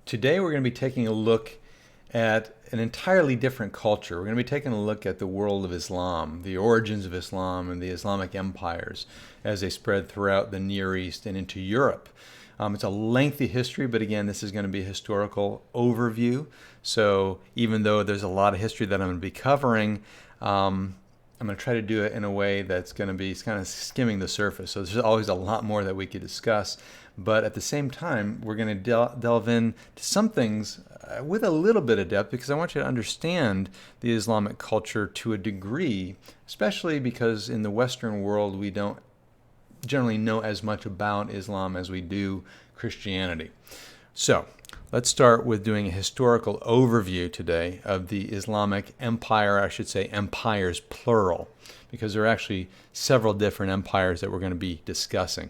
Today we're going to be taking a look at an entirely different culture. We're going to be taking a look at the world of Islam, the origins of Islam and the Islamic empires as they spread throughout the Near East and into Europe. It's a lengthy history, but again, this is going to be a historical overview. So even though there's a lot of history that I'm going to be covering, I'm going to try to do it in a way that's going to be kind of skimming the surface. So there's always a lot more that we could discuss. But at the same time, we're going to delve into some things with a little bit of depth because I want you to understand the Islamic culture to a degree, especially because in the Western world, we don't generally know as much about Islam as we do Christianity. So let's start with doing a historical overview today of the Islamic empire, I should say empires plural, because there are actually several different empires that we're going to be discussing.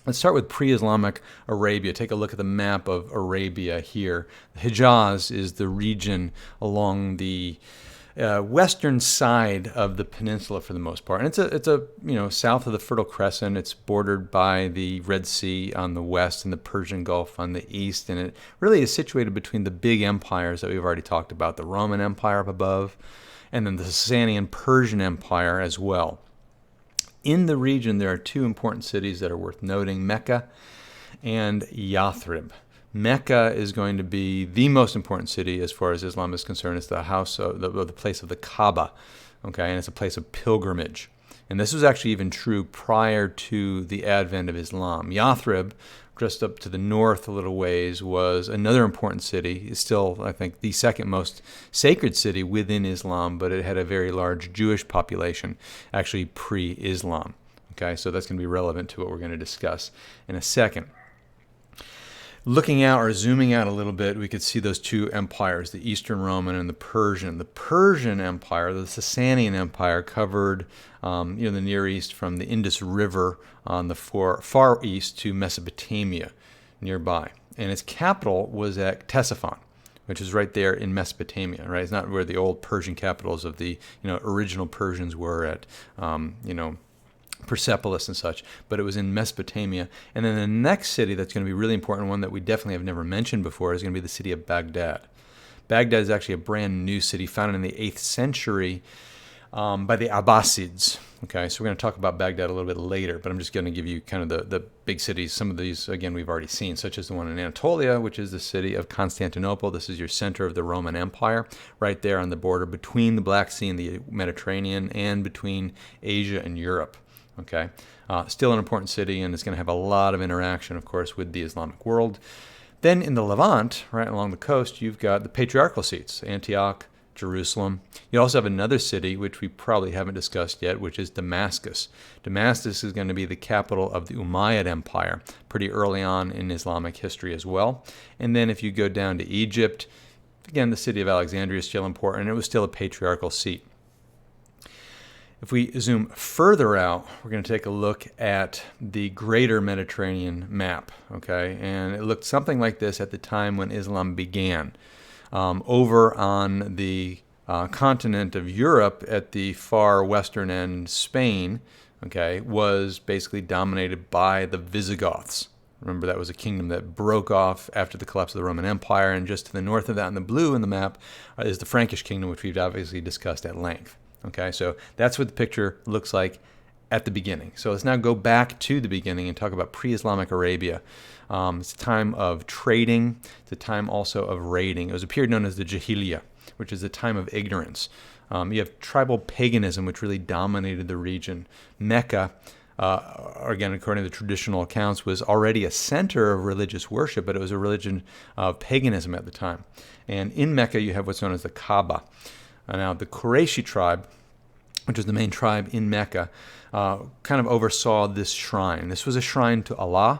Let's start with pre-Islamic Arabia. Take a look at the map of Arabia here. The Hijaz is the region along the western side of the peninsula for the most part, and it's a south of the Fertile Crescent. It's bordered by the Red Sea on the west and the Persian Gulf on the east, and it really is situated between the big empires that we've already talked about: the Roman Empire up above, and then the Sasanian Persian Empire as well. In the region, there are two important cities that are worth noting: Mecca and Yathrib. Mecca is going to be the most important city as far as Islam is concerned. It's the house of the place of the Kaaba, okay, and it's a place of pilgrimage. And this was actually even true prior to the advent of Islam. Yathrib, just up to the north a little ways, was another important city. It's still, I think, the second most sacred city within Islam, but it had a very large Jewish population, actually pre-Islam. Okay, so that's going to be relevant to what we're going to discuss in a second. Looking out or zooming out a little bit, we could see those two empires, the Eastern Roman and the Persian. The Persian Empire, the Sasanian Empire, covered the Near East from the Indus River on the far east to Mesopotamia nearby. And its capital was at Ctesiphon, which is right there in Mesopotamia, right? It's not where the old Persian capitals of the original Persians were at, Persepolis and such, but it was in Mesopotamia. And then the next city that's going to be really important, one that we definitely have never mentioned before, is going to be the city of Baghdad. Baghdad is actually a brand new city founded in the 8th century by the Abbasids. Okay, so we're going to talk about Baghdad a little bit later, but I'm just going to give you kind of the big cities. Some of these, again, we've already seen, such as the one in Anatolia, which is the city of Constantinople. This is your center of the Roman Empire, right there on the border between the Black Sea and the Mediterranean, and between Asia and Europe. Okay, still an important city, and it's going to have a lot of interaction, of course, with the Islamic world. Then in the Levant, right along the coast, you've got the patriarchal seats: Antioch, Jerusalem. You also have another city, which we probably haven't discussed yet, which is Damascus. Damascus is going to be the capital of the Umayyad Empire, pretty early on in Islamic history as well. And then if you go down to Egypt, again, the city of Alexandria is still important, and it was still a patriarchal seat. If we zoom further out, we're going to take a look at the greater Mediterranean map, okay? And it looked something like this at the time when Islam began. Over on the continent of Europe at the far western end, Spain, okay, was basically dominated by the Visigoths. Remember, that was a kingdom that broke off after the collapse of the Roman Empire, and just to the north of that in the blue in the map is the Frankish kingdom, which we've obviously discussed at length. Okay, so that's what the picture looks like at the beginning. So let's now go back to the beginning and talk about pre-Islamic Arabia. It's a time of trading. It's a time also of raiding. It was a period known as the Jahiliyyah, which is a time of ignorance. You have tribal paganism, which really dominated the region. Mecca, again, according to the traditional accounts, was already a center of religious worship, but it was a religion of paganism at the time. And in Mecca, you have what's known as the Kaaba. Now, the Qurayshi tribe, which was the main tribe in Mecca, kind of oversaw this shrine. This was a shrine to Allah,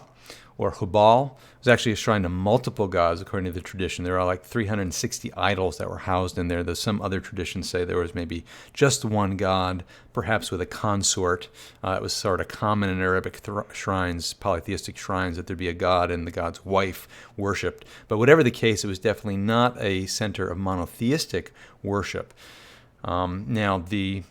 or Hubal. It was actually a shrine to multiple gods, according to the tradition. There are like 360 idols that were housed in there. There's some other traditions say there was maybe just one god, perhaps with a consort. It was sort of common in Arabic shrines, polytheistic shrines, that there'd be a god and the god's wife worshipped. But whatever the case, it was definitely not a center of monotheistic worship. Now, the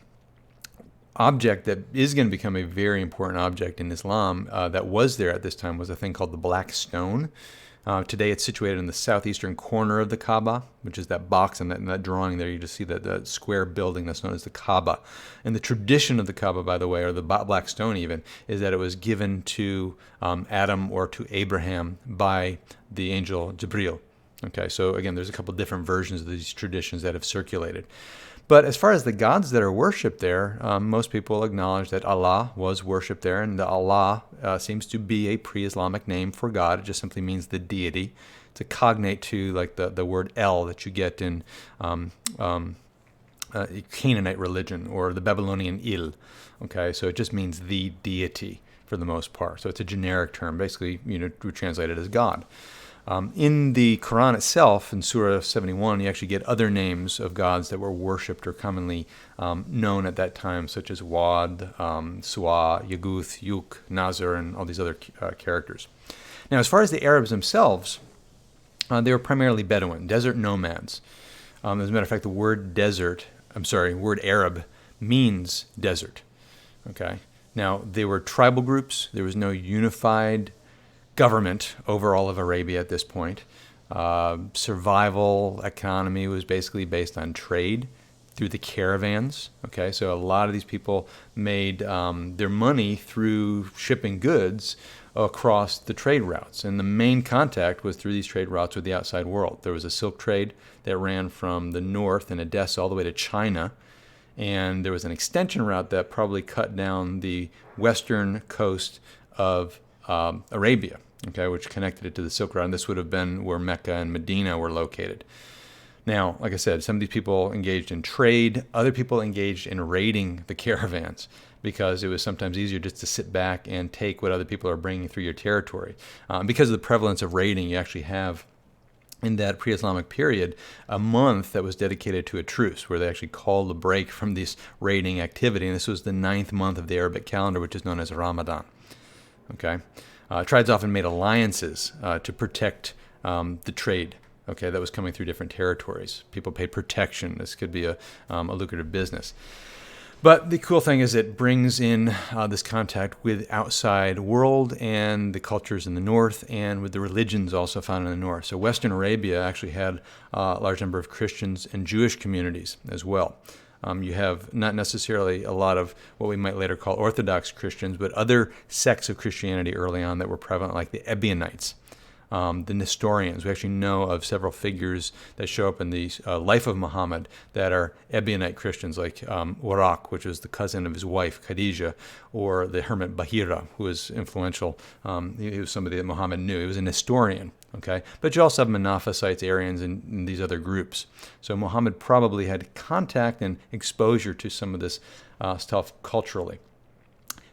object that is going to become a very important object in Islam that was there at this time was a thing called the Black Stone. Today it's situated in the southeastern corner of the Kaaba, which is that box in that drawing there. You just see that square building that's known as the Kaaba. And the tradition of the Kaaba, by the way, or the black stone even, is that it was given to Adam or to Abraham by the angel Jibril. Okay, so again, there's a couple different versions of these traditions that have circulated. But as far as the gods that are worshipped there, most people acknowledge that Allah was worshipped there, and the Allah seems to be a pre-Islamic name for God. It just simply means the deity. It's a cognate to like the word El that you get in Canaanite religion or the Babylonian Il. Okay, so it just means the deity for the most part. So it's a generic term. Basically, we translate it as God. In the Qur'an itself, in Surah 71, you actually get other names of gods that were worshipped or commonly known at that time, such as Wad, Suwa, Yaguth, Yuk, Nazar, and all these other characters. Now, as far as the Arabs themselves, they were primarily Bedouin, desert nomads. As a matter of fact, the word word Arab means desert. Okay. Now, they were tribal groups. There was no unified government over all of Arabia at this point. Survival economy was basically based on trade through the caravans. Okay, so a lot of these people made their money through shipping goods across the trade routes, and the main contact was through these trade routes with the outside world. There was a silk trade that ran from the north in Edessa all the way to China, and there was an extension route that probably cut down the western coast of Arabia, okay, which connected it to the Silk Road, and this would have been where Mecca and Medina were located. Now, like I said, some of these people engaged in trade, other people engaged in raiding the caravans because it was sometimes easier just to sit back and take what other people are bringing through your territory. Because of the prevalence of raiding, you actually have in that pre-Islamic period a month that was dedicated to a truce where they actually called a break from this raiding activity, and this was the 9th month of the Arabic calendar, which is known as Ramadan. Okay, tribes often made alliances to protect the trade. Okay, that was coming through different territories. People paid protection. This could be a lucrative business. But the cool thing is it brings in this contact with outside world and the cultures in the north and with the religions also found in the north. So Western Arabia actually had a large number of Christians and Jewish communities as well. You have not necessarily a lot of what we might later call Orthodox Christians, but other sects of Christianity early on that were prevalent, like the Ebionites, the Nestorians. We actually know of several figures that show up in the life of Muhammad that are Ebionite Christians, like Waraq, which was the cousin of his wife, Khadijah, or the hermit Bahira, who was influential. He was somebody that Muhammad knew. He was a Nestorian. Okay, but you also have Monophysites, Arians, and these other groups. So Muhammad probably had contact and exposure to some of this stuff culturally.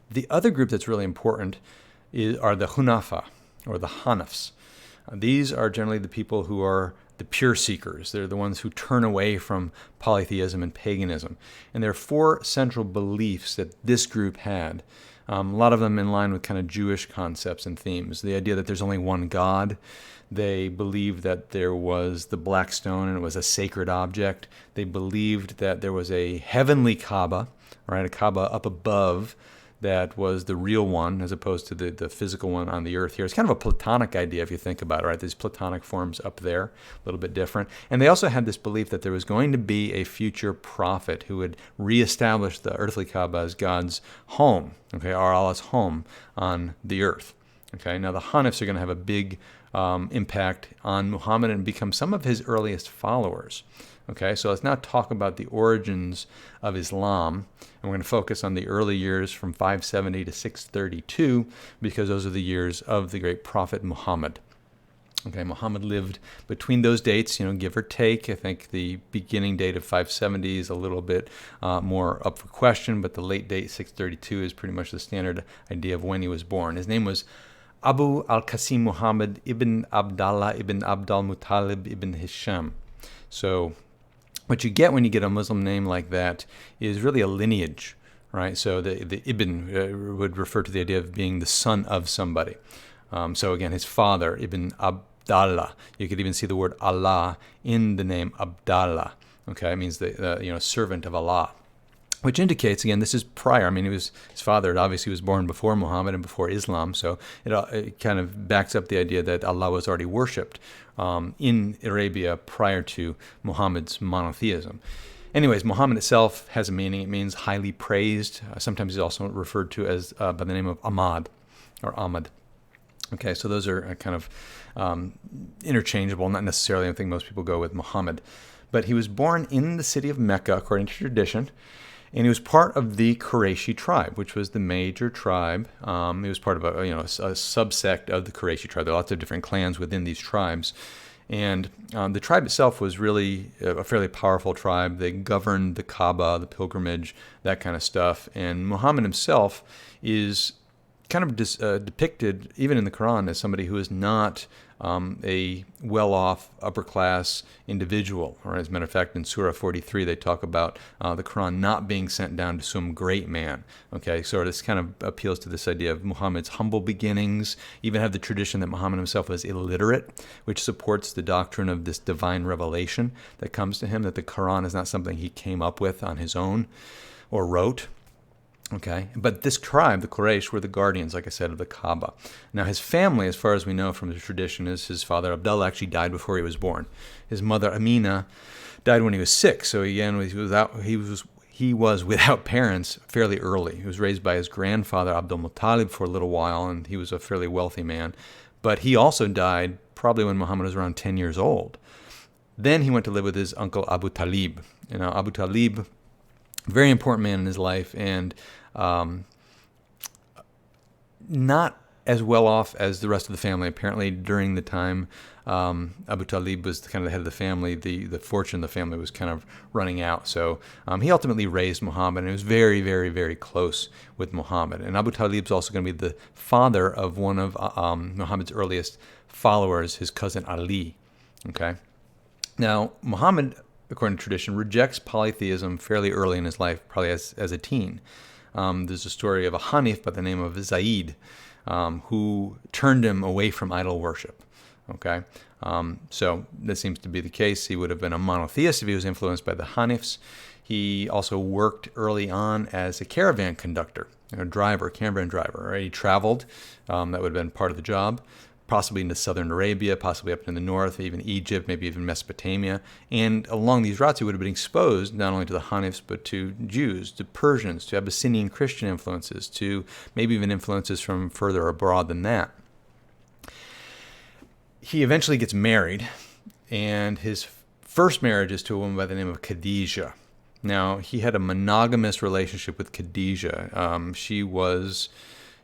The other group that's really important are the Hunafa, or the Hanafs. These are generally the people who are the pure seekers. They're the ones who turn away from polytheism and paganism. And there are 4 central beliefs that this group had. A lot of them in line with kind of Jewish concepts and themes. The idea that there's only one God. They believed that there was the black stone and it was a sacred object. They believed that there was a heavenly Kaaba, right, a Kaaba up above that was the real one as opposed to the physical one on the earth here. It's kind of a Platonic idea if you think about it, right? These Platonic forms up there, a little bit different. And they also had this belief that there was going to be a future prophet who would reestablish the earthly Kaaba as God's home, okay, or Allah's home on the earth. Okay, now the Hanifs are going to have a big impact on Muhammad and become some of his earliest followers. Okay, so let's now talk about the origins of Islam, and we're going to focus on the early years from 570 to 632 because those are the years of the great prophet Muhammad. Okay, Muhammad lived between those dates, give or take. I think the beginning date of 570 is a little bit more up for question, but the late date, 632, is pretty much the standard idea of when he was born. His name was Abu al-Qasim Muhammad ibn Abdallah ibn Abdul Muttalib ibn Hisham. So what you get when you get a Muslim name like that is really a lineage, right? So the Ibn would refer to the idea of being the son of somebody. So again, his father, Ibn Abdallah. You could even see the word Allah in the name Abdallah. Okay, it means the servant of Allah. which indicates, again, this is prior. I mean, his father obviously was born before Muhammad and before Islam, so it kind of backs up the idea that Allah was already worshipped in Arabia prior to Muhammad's monotheism. Anyways, Muhammad itself has a meaning. It means highly praised. Sometimes he's also referred to as by the name of Ahmad or Ahmad. Okay, so those are kind of interchangeable, not necessarily anything most people go with Muhammad. But he was born in the city of Mecca, according to tradition, and he was part of the Qurayshi tribe, which was the major tribe. He was part of a subsect of the Qurayshi tribe. There are lots of different clans within these tribes. And the tribe itself was really a fairly powerful tribe. They governed the Kaaba, the pilgrimage, that kind of stuff. And Muhammad himself is kind of depicted, even in the Qur'an, as somebody who is not a well-off, upper-class individual. Or as a matter of fact, in Surah 43, they talk about the Qur'an not being sent down to some great man. Okay, so this kind of appeals to this idea of Muhammad's humble beginnings. Even have the tradition that Muhammad himself was illiterate, which supports the doctrine of this divine revelation that comes to him, that the Qur'an is not something he came up with on his own or wrote. Okay, but this tribe, the Quraysh, were the guardians, like I said, of the Kaaba. Now, his family, as far as we know from the tradition, is his father Abdullah actually died before he was born. His mother Amina died when he was 6. So again, he was without parents fairly early. He was raised by his grandfather Abdul Muttalib for a little while, and he was a fairly wealthy man. But he also died probably when Muhammad was around 10 years old. Then he went to live with his uncle Abu Talib. You know, Abu Talib, very important man in his life, and not as well off as the rest of the family. Apparently, during the time Abu Talib was kind of the head of the family, the fortune of the family was kind of running out. So he ultimately raised Muhammad, and he was very, very, very close with Muhammad. And Abu Talib is also going to be the father of one of Muhammad's earliest followers, his cousin Ali. Okay. Now, Muhammad, according to tradition, rejects polytheism fairly early in his life, probably as a teen. There's a story of a Hanif by the name of Zaid, who turned him away from idol worship. Okay, so this seems to be the case. He would have been a monotheist if he was influenced by the Hanifs. He also worked early on as a caravan conductor, caravan driver. Right? He traveled. That would have been part of the job. Possibly into southern Arabia, possibly up in the north, even Egypt, maybe even Mesopotamia. And along these routes, he would have been exposed not only to the Hanifs, but to Jews, to Persians, to Abyssinian Christian influences, to maybe even influences from further abroad than that. He eventually gets married, and his first marriage is to a woman by the name of Khadijah. Now, he had a monogamous relationship with Khadijah. She was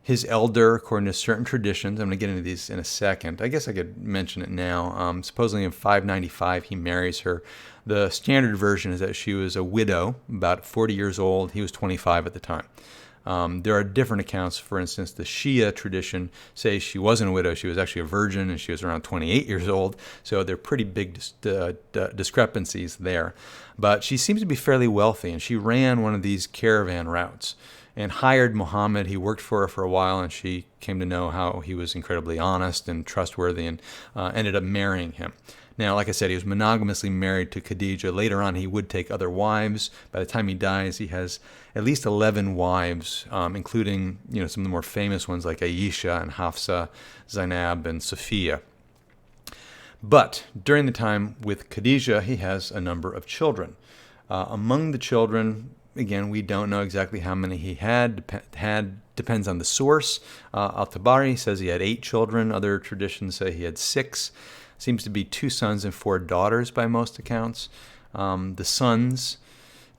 his elder, according to certain traditions. I'm going to get into these in a second. I guess I could mention it now. Supposedly in 595, he marries her. The standard version is that she was a widow, about 40 years old. He was 25 at the time. There are different accounts. For instance, the Shi'a tradition says she wasn't a widow. She was actually a virgin, and she was around 28 years old. So there are pretty big discrepancies there. But she seems to be fairly wealthy, and she ran one of these caravan routes and hired Muhammad. He worked for her for a while, and she came to know how he was incredibly honest and trustworthy, and ended up marrying him. Now, like I said, he was monogamously married to Khadijah. Later on, he would take other wives. By the time he dies, he has at least 11 wives, including some of the more famous ones like Aisha and Hafsa, Zainab, and Sophia. But during the time with Khadijah, he has a number of children. Among the children, again, we don't know exactly how many he had. Depends on the source. Al-Tabari says he had 8 children. Other traditions say he had 6. Seems to be 2 sons and 4 daughters by most accounts. The sons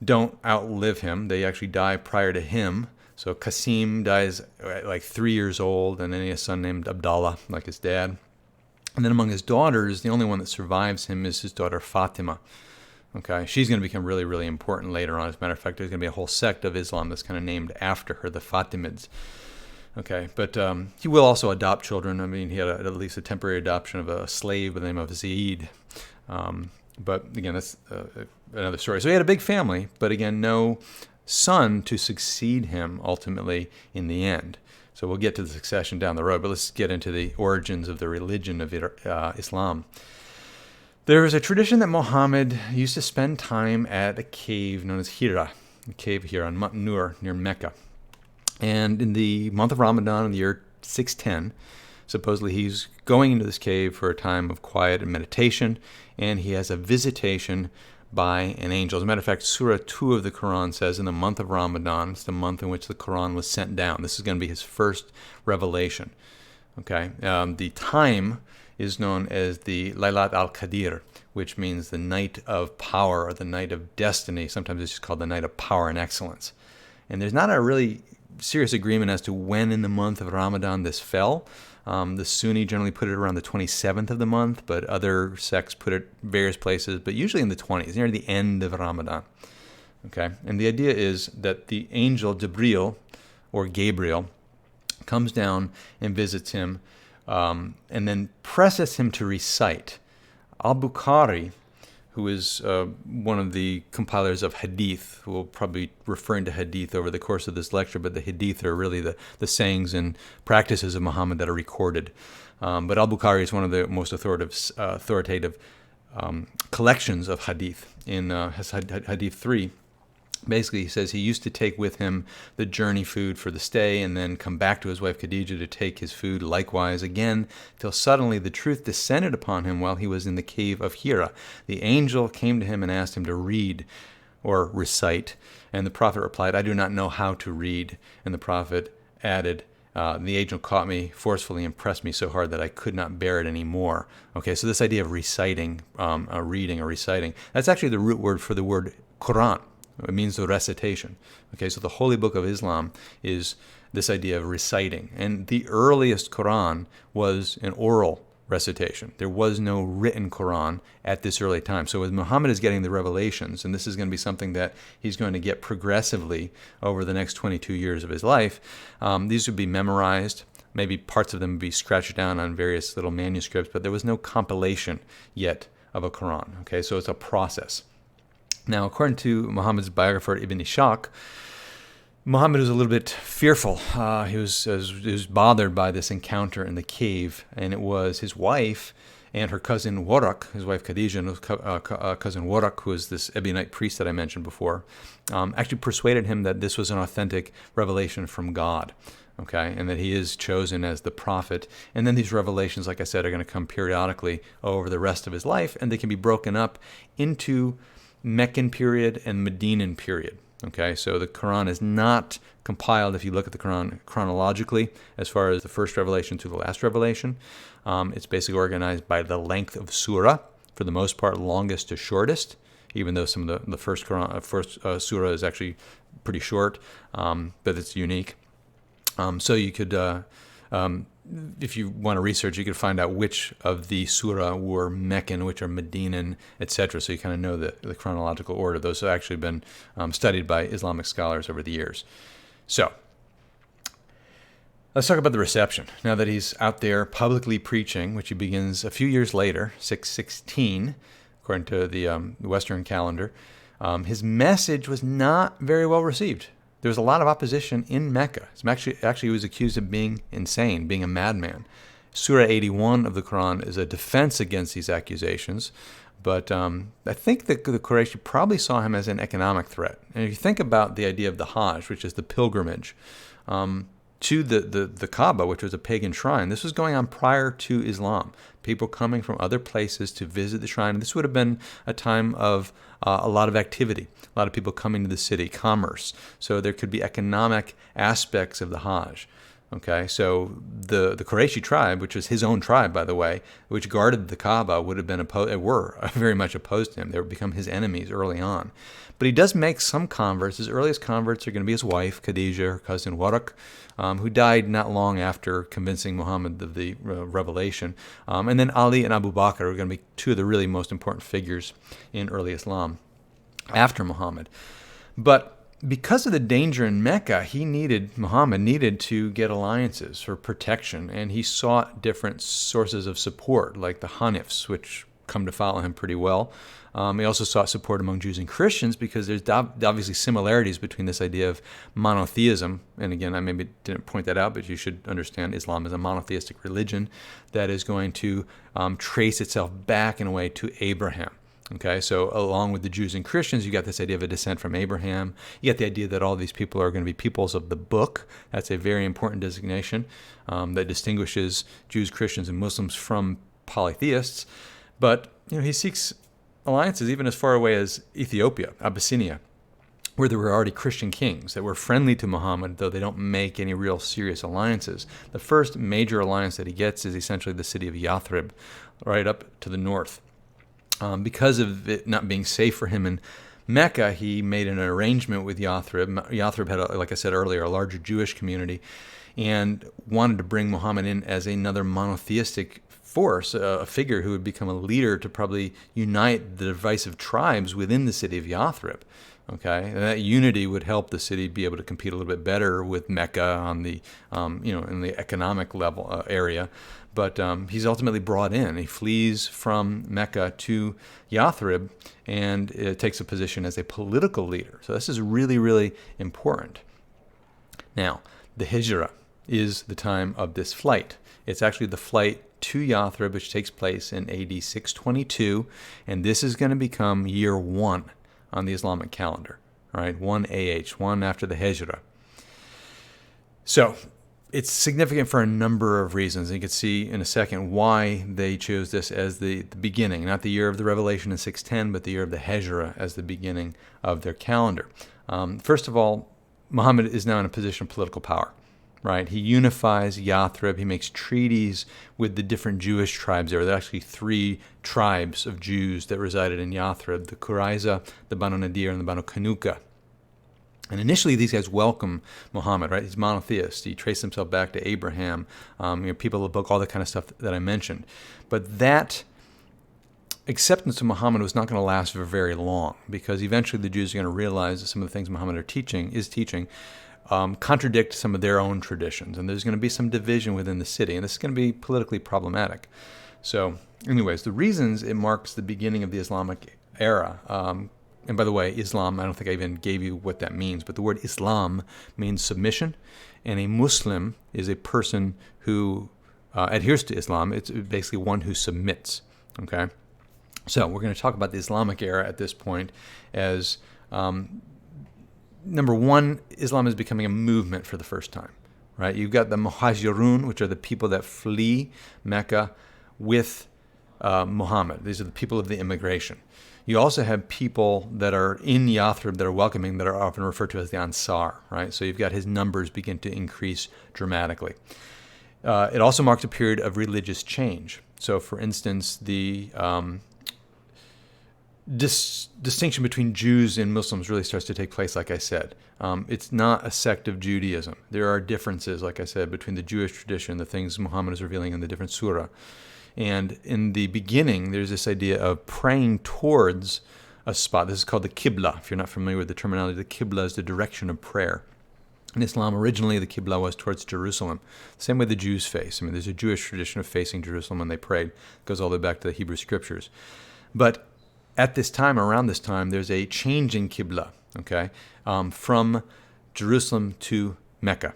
don't outlive him. They actually die prior to him. So Qasim dies at like 3 years old, and then he has a son named Abdallah, like his dad. And then among his daughters, the only one that survives him is his daughter Fatima. Okay, she's going to become really, really important later on. As a matter of fact, there's going to be a whole sect of Islam that's kind of named after her, the Fatimids. Okay, but he will also adopt children. I mean, he had at least a temporary adoption of a slave by the name of Zaid. But again, that's another story. So he had a big family, but again, no son to succeed him ultimately in the end. So we'll get to the succession down the road, but let's get into the origins of the religion of Islam. There is a tradition that Muhammad used to spend time at a cave known as Hira. a cave here on Mount Nur near Mecca. And in the month of Ramadan in the year 610, supposedly he's going into this cave for a time of quiet and meditation, and he has a visitation by an angel. As a matter of fact, Surah 2 of the Qur'an says in the month of Ramadan, it's the month in which the Qur'an was sent down. This is going to be his first revelation. Okay, the time is known as the Laylat al-Qadir, which means the night of power or the night of destiny. Sometimes it's just called the night of power and excellence. And there's not a really serious agreement as to when in the month of Ramadan this fell. The Sunni generally put it around the 27th of the month, but other sects put it various places, but usually in the 20s, near the end of Ramadan. Okay, and the idea is that the angel Jibril, or Gabriel, comes down and visits him, and then presses him to recite. Al-Bukhari, who is one of the compilers of Hadith, we'll probably be referring to Hadith over the course of this lecture, but the Hadith are really the sayings and practices of Muhammad that are recorded. But Al-Bukhari is one of the most authoritative collections of Hadith. In Hadith 3, basically, he says he used to take with him the journey food for the stay and then come back to his wife Khadijah to take his food likewise again, till suddenly the truth descended upon him while he was in the cave of Hira. The angel came to him and asked him to read or recite, and the prophet replied, "I do not know how to read." And the prophet added, the angel caught me forcefully and pressed me so hard that I could not bear it anymore. Okay, so this idea of reciting, reading or reciting, that's actually the root word for the word Qur'an. It means the recitation. Okay, so the Holy Book of Islam is this idea of reciting. And the earliest Qur'an was an oral recitation. There was no written Qur'an at this early time. So as Muhammad is getting the revelations, and this is going to be something that he's going to get progressively over the next 22 years of his life, these would be memorized. Maybe parts of them would be scratched down on various little manuscripts, but there was no compilation yet of a Qur'an. Okay, so it's a process. Now, according to Muhammad's biographer Ibn Ishaq, Muhammad was a little bit fearful. He was bothered by this encounter in the cave, and it was his wife and her cousin Waraq, his wife Khadijah, and his cousin Waraq, who was this Ebionite priest that I mentioned before, actually persuaded him that this was an authentic revelation from God. Okay, and that he is chosen as the prophet. And then these revelations, like I said, are going to come periodically over the rest of his life, and they can be broken up into Meccan period and Medinan period. Okay, so the Quran is not compiled, if you look at the Quran chronologically, as far as the first revelation to the last revelation. It's basically organized by the length of surah, for the most part, longest to shortest, even though some of the first surah is actually pretty short, but it's unique. So you could, if you want to research, you could find out which of the surah were Meccan, which are Medinan, etc. So you kind of know the chronological order. Those have actually been studied by Islamic scholars over the years. So let's talk about the reception. Now that he's out there publicly preaching, which he begins a few years later, 616, according to the Western calendar, his message was not very well received. There was a lot of opposition in Mecca. Actually, he was accused of being insane, being a madman. Surah 81 of the Quran is a defense against these accusations, but I think that the Quraysh probably saw him as an economic threat. And if you think about the idea of the Hajj, which is the pilgrimage to the Kaaba, which was a pagan shrine, this was going on prior to Islam. People coming from other places to visit the shrine. This would have been a time of a lot of activity, a lot of people coming to the city, commerce. So there could be economic aspects of the Hajj. Okay, so the Qurayshi tribe, which was his own tribe, by the way, which guarded the Kaaba, were very much opposed to him. They would become his enemies early on. But he does make some converts. His earliest converts are going to be his wife, Khadijah, her cousin Waraq, who died not long after convincing Muhammad of the revelation. And then Ali and Abu Bakr are going to be two of the really most important figures in early Islam after Muhammad. But because of the danger in Mecca, Muhammad needed to get alliances for protection, and he sought different sources of support, like the Hanifs, which come to follow him pretty well. He also sought support among Jews and Christians because there's obviously similarities between this idea of monotheism, and again, I maybe didn't point that out, but you should understand Islam is a monotheistic religion that is going to trace itself back in a way to Abraham. Okay, so along with the Jews and Christians, you got this idea of a descent from Abraham. You got the idea that all these people are going to be peoples of the book. That's a very important designation that distinguishes Jews, Christians, and Muslims from polytheists. But he seeks alliances even as far away as Ethiopia, Abyssinia, where there were already Christian kings that were friendly to Muhammad, though they don't make any real serious alliances. The first major alliance that he gets is essentially the city of Yathrib, right up to the north. Because of it not being safe for him in Mecca, he made an arrangement with Yathrib. Yathrib had, like I said earlier, a larger Jewish community, and wanted to bring Muhammad in as another monotheistic force, a figure who would become a leader to probably unite the divisive tribes within the city of Yathrib. Okay, and that unity would help the city be able to compete a little bit better with Mecca on the, in the economic level area. But he's ultimately brought in. He flees from Mecca to Yathrib and takes a position as a political leader. So this is really, really important. Now, the Hijrah is the time of this flight. It's actually the flight to Yathrib, which takes place in AD 622, and this is going to become year 1 on the Islamic calendar, right? 1 AH, 1 after the Hijrah. So it's significant for a number of reasons. And you can see in a second why they chose this as the beginning, not the year of the revelation in 610, but the year of the Hijrah as the beginning of their calendar. First of all, Muhammad is now in a position of political power, right? He unifies Yathrib. He makes treaties with the different Jewish tribes there. There are actually 3 tribes of Jews that resided in Yathrib, the Qurayza, the Banu Nadir, and the Banu Kanuka. And initially, these guys welcome Muhammad, right? He's monotheist. He traced himself back to Abraham, people of the book, all that kind of stuff that I mentioned. But that acceptance of Muhammad was not going to last for very long, because eventually the Jews are going to realize that some of the things Muhammad is teaching, contradict some of their own traditions. And there's going to be some division within the city, and this is going to be politically problematic. So anyways, the reasons it marks the beginning of the Islamic era, and by the way, Islam, I don't think I even gave you what that means, but the word Islam means submission, and a Muslim is a person who adheres to Islam. It's basically one who submits, okay? So we're going to talk about the Islamic era at this point as, number one, Islam is becoming a movement for the first time, right? You've got the Muhajirun, which are the people that flee Mecca with Muhammad. These are the people of the immigration. You also have people that are in Yathrib that are welcoming, that are often referred to as the Ansar, right? So you've got his numbers begin to increase dramatically. It also marks a period of religious change. So, for instance, the distinction between Jews and Muslims really starts to take place, like I said. It's not a sect of Judaism. There are differences, like I said, between the Jewish tradition, the things Muhammad is revealing in the different surah. And in the beginning, there's this idea of praying towards a spot. This is called the Qibla. If you're not familiar with the terminology, the Qibla is the direction of prayer. In Islam, originally, the Qibla was towards Jerusalem. Same way the Jews face. I mean, there's a Jewish tradition of facing Jerusalem when they prayed. It goes all the way back to the Hebrew Scriptures. But at this time, around this time, there's a change in Qibla, okay, from Jerusalem to Mecca.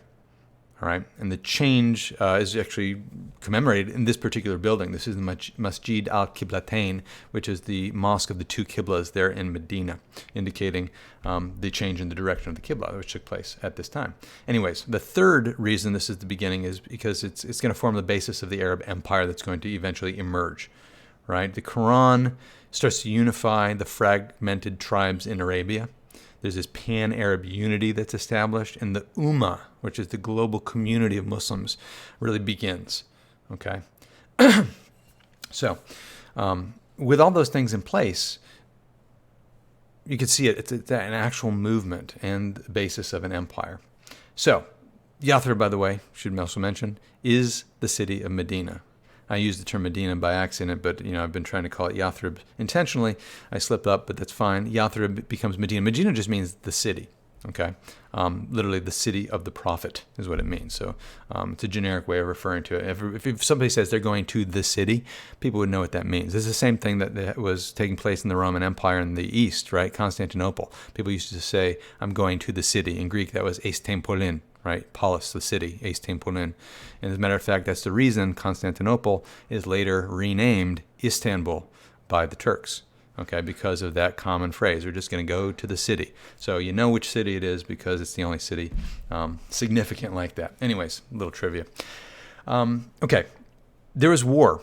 All right, and the change is actually commemorated in this particular building. This is the Masjid al-Qiblatain, which is the mosque of the 2 Qiblas there in Medina, indicating the change in the direction of the Qibla, which took place at this time. Anyways, the third reason this is the beginning is because it's going to form the basis of the Arab Empire that's going to eventually emerge. Right, the Quran starts to unify the fragmented tribes in Arabia. There's this pan-Arab unity that's established, and the Ummah, which is the global community of Muslims, really begins. Okay? So, with all those things in place, you can see it's an actual movement and the basis of an empire. So, Yathrib, by the way, should also mention, is the city of Medina. I used the term Medina by accident, but I've been trying to call it Yathrib intentionally. I slipped up, but that's fine. Yathrib becomes Medina. Medina just means the city, okay? Literally the city of the prophet is what it means. So it's a generic way of referring to it. If somebody says they're going to the city, people would know what that means. It's the same thing that was taking place in the Roman Empire in the East, right? Constantinople. People used to say, I'm going to the city. In Greek, that was eistem polin. Right, Polis, the city, eistem polin. And as a matter of fact, that's the reason Constantinople is later renamed Istanbul by the Turks. okay, because of that common phrase. We're just going to go to the city. So you know which city it is because it's the only city significant like that. Anyways, a little trivia. Okay, there was war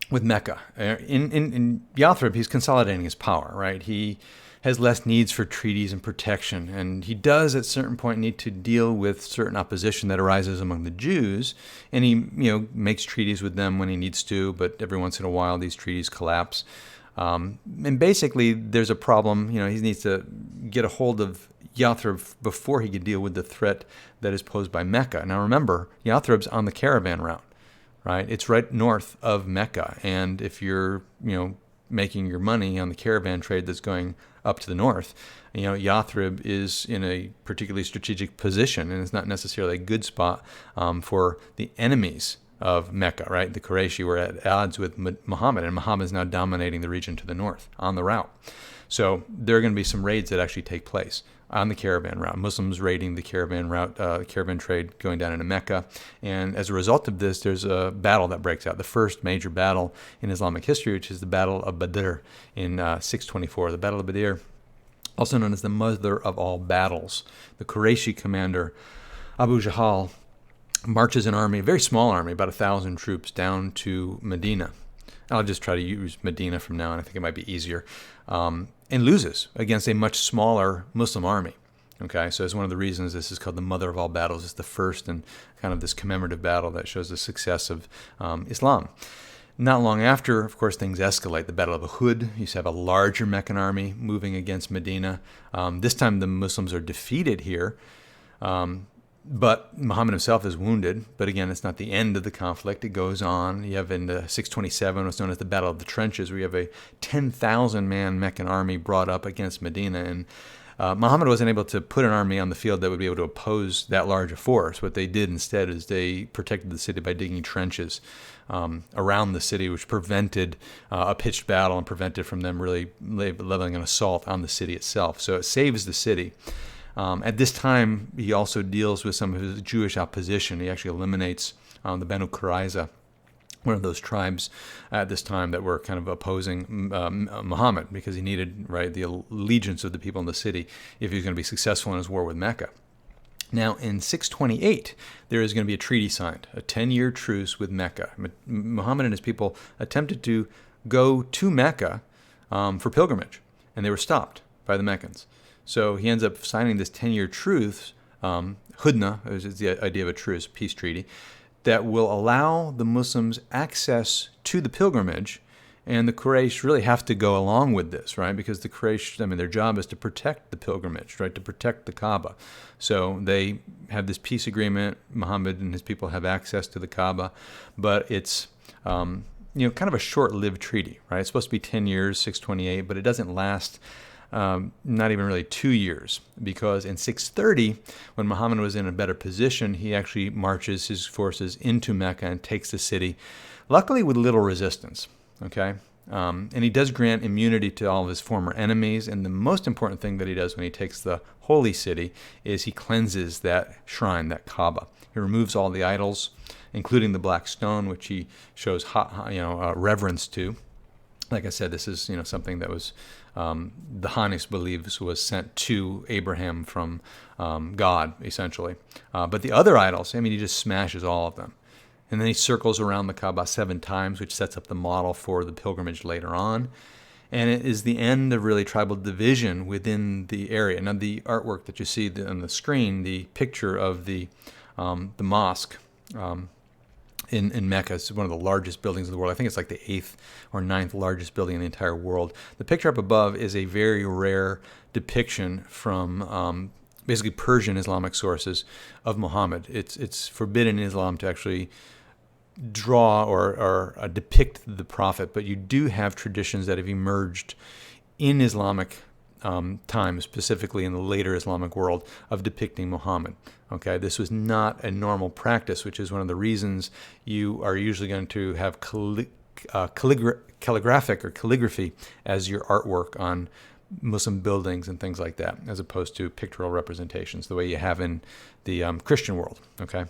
with Mecca. In Yathrib, he's consolidating his power, right? He has less needs for treaties and protection, and he does at a certain point need to deal with certain opposition that arises among the Jews, and he makes treaties with them when he needs to, but every once in a while these treaties collapse. And basically there's a problem, he needs to get a hold of Yathrib before he can deal with the threat that is posed by Mecca. Now remember, Yathrib's on the caravan route, right? It's right north of Mecca, and if you're, making your money on the caravan trade that's going up to the north, Yathrib is in a particularly strategic position, and it's not necessarily a good spot for the enemies of Mecca, right? The Quraysh were at odds with Muhammad, and Muhammad is now dominating the region to the north on the route. So there are going to be some raids that actually take place on the caravan route, Muslims raiding the caravan route, caravan trade going down into Mecca. And as a result of this, there's a battle that breaks out, the first major battle in Islamic history, which is the Battle of Badr in 624. The Battle of Badr, also known as the mother of all battles. The Qurayshi commander, Abu Jahl, marches an army, a very small army, about 1,000 troops, down to Medina. I'll just try to use Medina from now on. I think it might be easier. And loses against a much smaller Muslim army. Okay, so it's one of the reasons this is called the mother of all battles. It's the first and kind of this commemorative battle that shows the success of Islam. Not long after, of course, things escalate. The Battle of Uhud, you used to have a larger Meccan army moving against Medina. This time the Muslims are defeated here. But Muhammad himself is wounded. But again, it's not the end of the conflict. It goes on. You have in 627 what's known as the Battle of the Trenches, where you have a 10,000-man Meccan army brought up against Medina. And Muhammad wasn't able to put an army on the field that would be able to oppose that large a force. What they did instead is they protected the city by digging trenches around the city, which prevented a pitched battle and prevented from them really leveling an assault on the city itself. So it saves the city. At this time, he also deals with some of his Jewish opposition. He actually eliminates the Banu Qurayza, one of those tribes at this time that were kind of opposing Muhammad, because he needed, right, the allegiance of the people in the city if he was going to be successful in his war with Mecca. Now, in 628, there is going to be a treaty signed, a 10-year truce with Mecca. Muhammad and his people attempted to go to Mecca for pilgrimage, and they were stopped by the Meccans. So he ends up signing this 10-year truce, Hudna, is the idea of a truce, peace treaty, that will allow the Muslims access to the pilgrimage, and the Quraysh really have to go along with this, right? Because the Quraysh, their job is to protect the pilgrimage, right? To protect the Kaaba. So they have this peace agreement. Muhammad and his people have access to the Kaaba, but it's kind of a short-lived treaty, right? It's supposed to be 10 years, 628, but it doesn't last not even really 2 years, because in 630, when Muhammad was in a better position, he actually marches his forces into Mecca and takes the city, luckily with little resistance, okay? And he does grant immunity to all of his former enemies, and the most important thing that he does when he takes the holy city is he cleanses that shrine, that Kaaba. He removes all the idols, including the black stone, which he shows reverence to. Like I said, this is something that was the Hanis believes was sent to Abraham from God, essentially. But the other idols, he just smashes all of them. And then he circles around the Kaaba 7 times, which sets up the model for the pilgrimage later on. And it is the end of really tribal division within the area. Now, the artwork that you see on the screen, the picture of the mosque, in Mecca. It's one of the largest buildings in the world. I think it's like the 8th or 9th largest building in the entire world. The picture up above is a very rare depiction from basically Persian Islamic sources of Muhammad. It's forbidden in Islam to actually draw or depict the prophet, but you do have traditions that have emerged in Islamic times, specifically in the later Islamic world, of depicting Muhammad. Okay, this was not a normal practice, which is one of the reasons you are usually going to have calligraphic or calligraphy as your artwork on Muslim buildings and things like that, as opposed to pictorial representations, the way you have in the Christian world. Okay.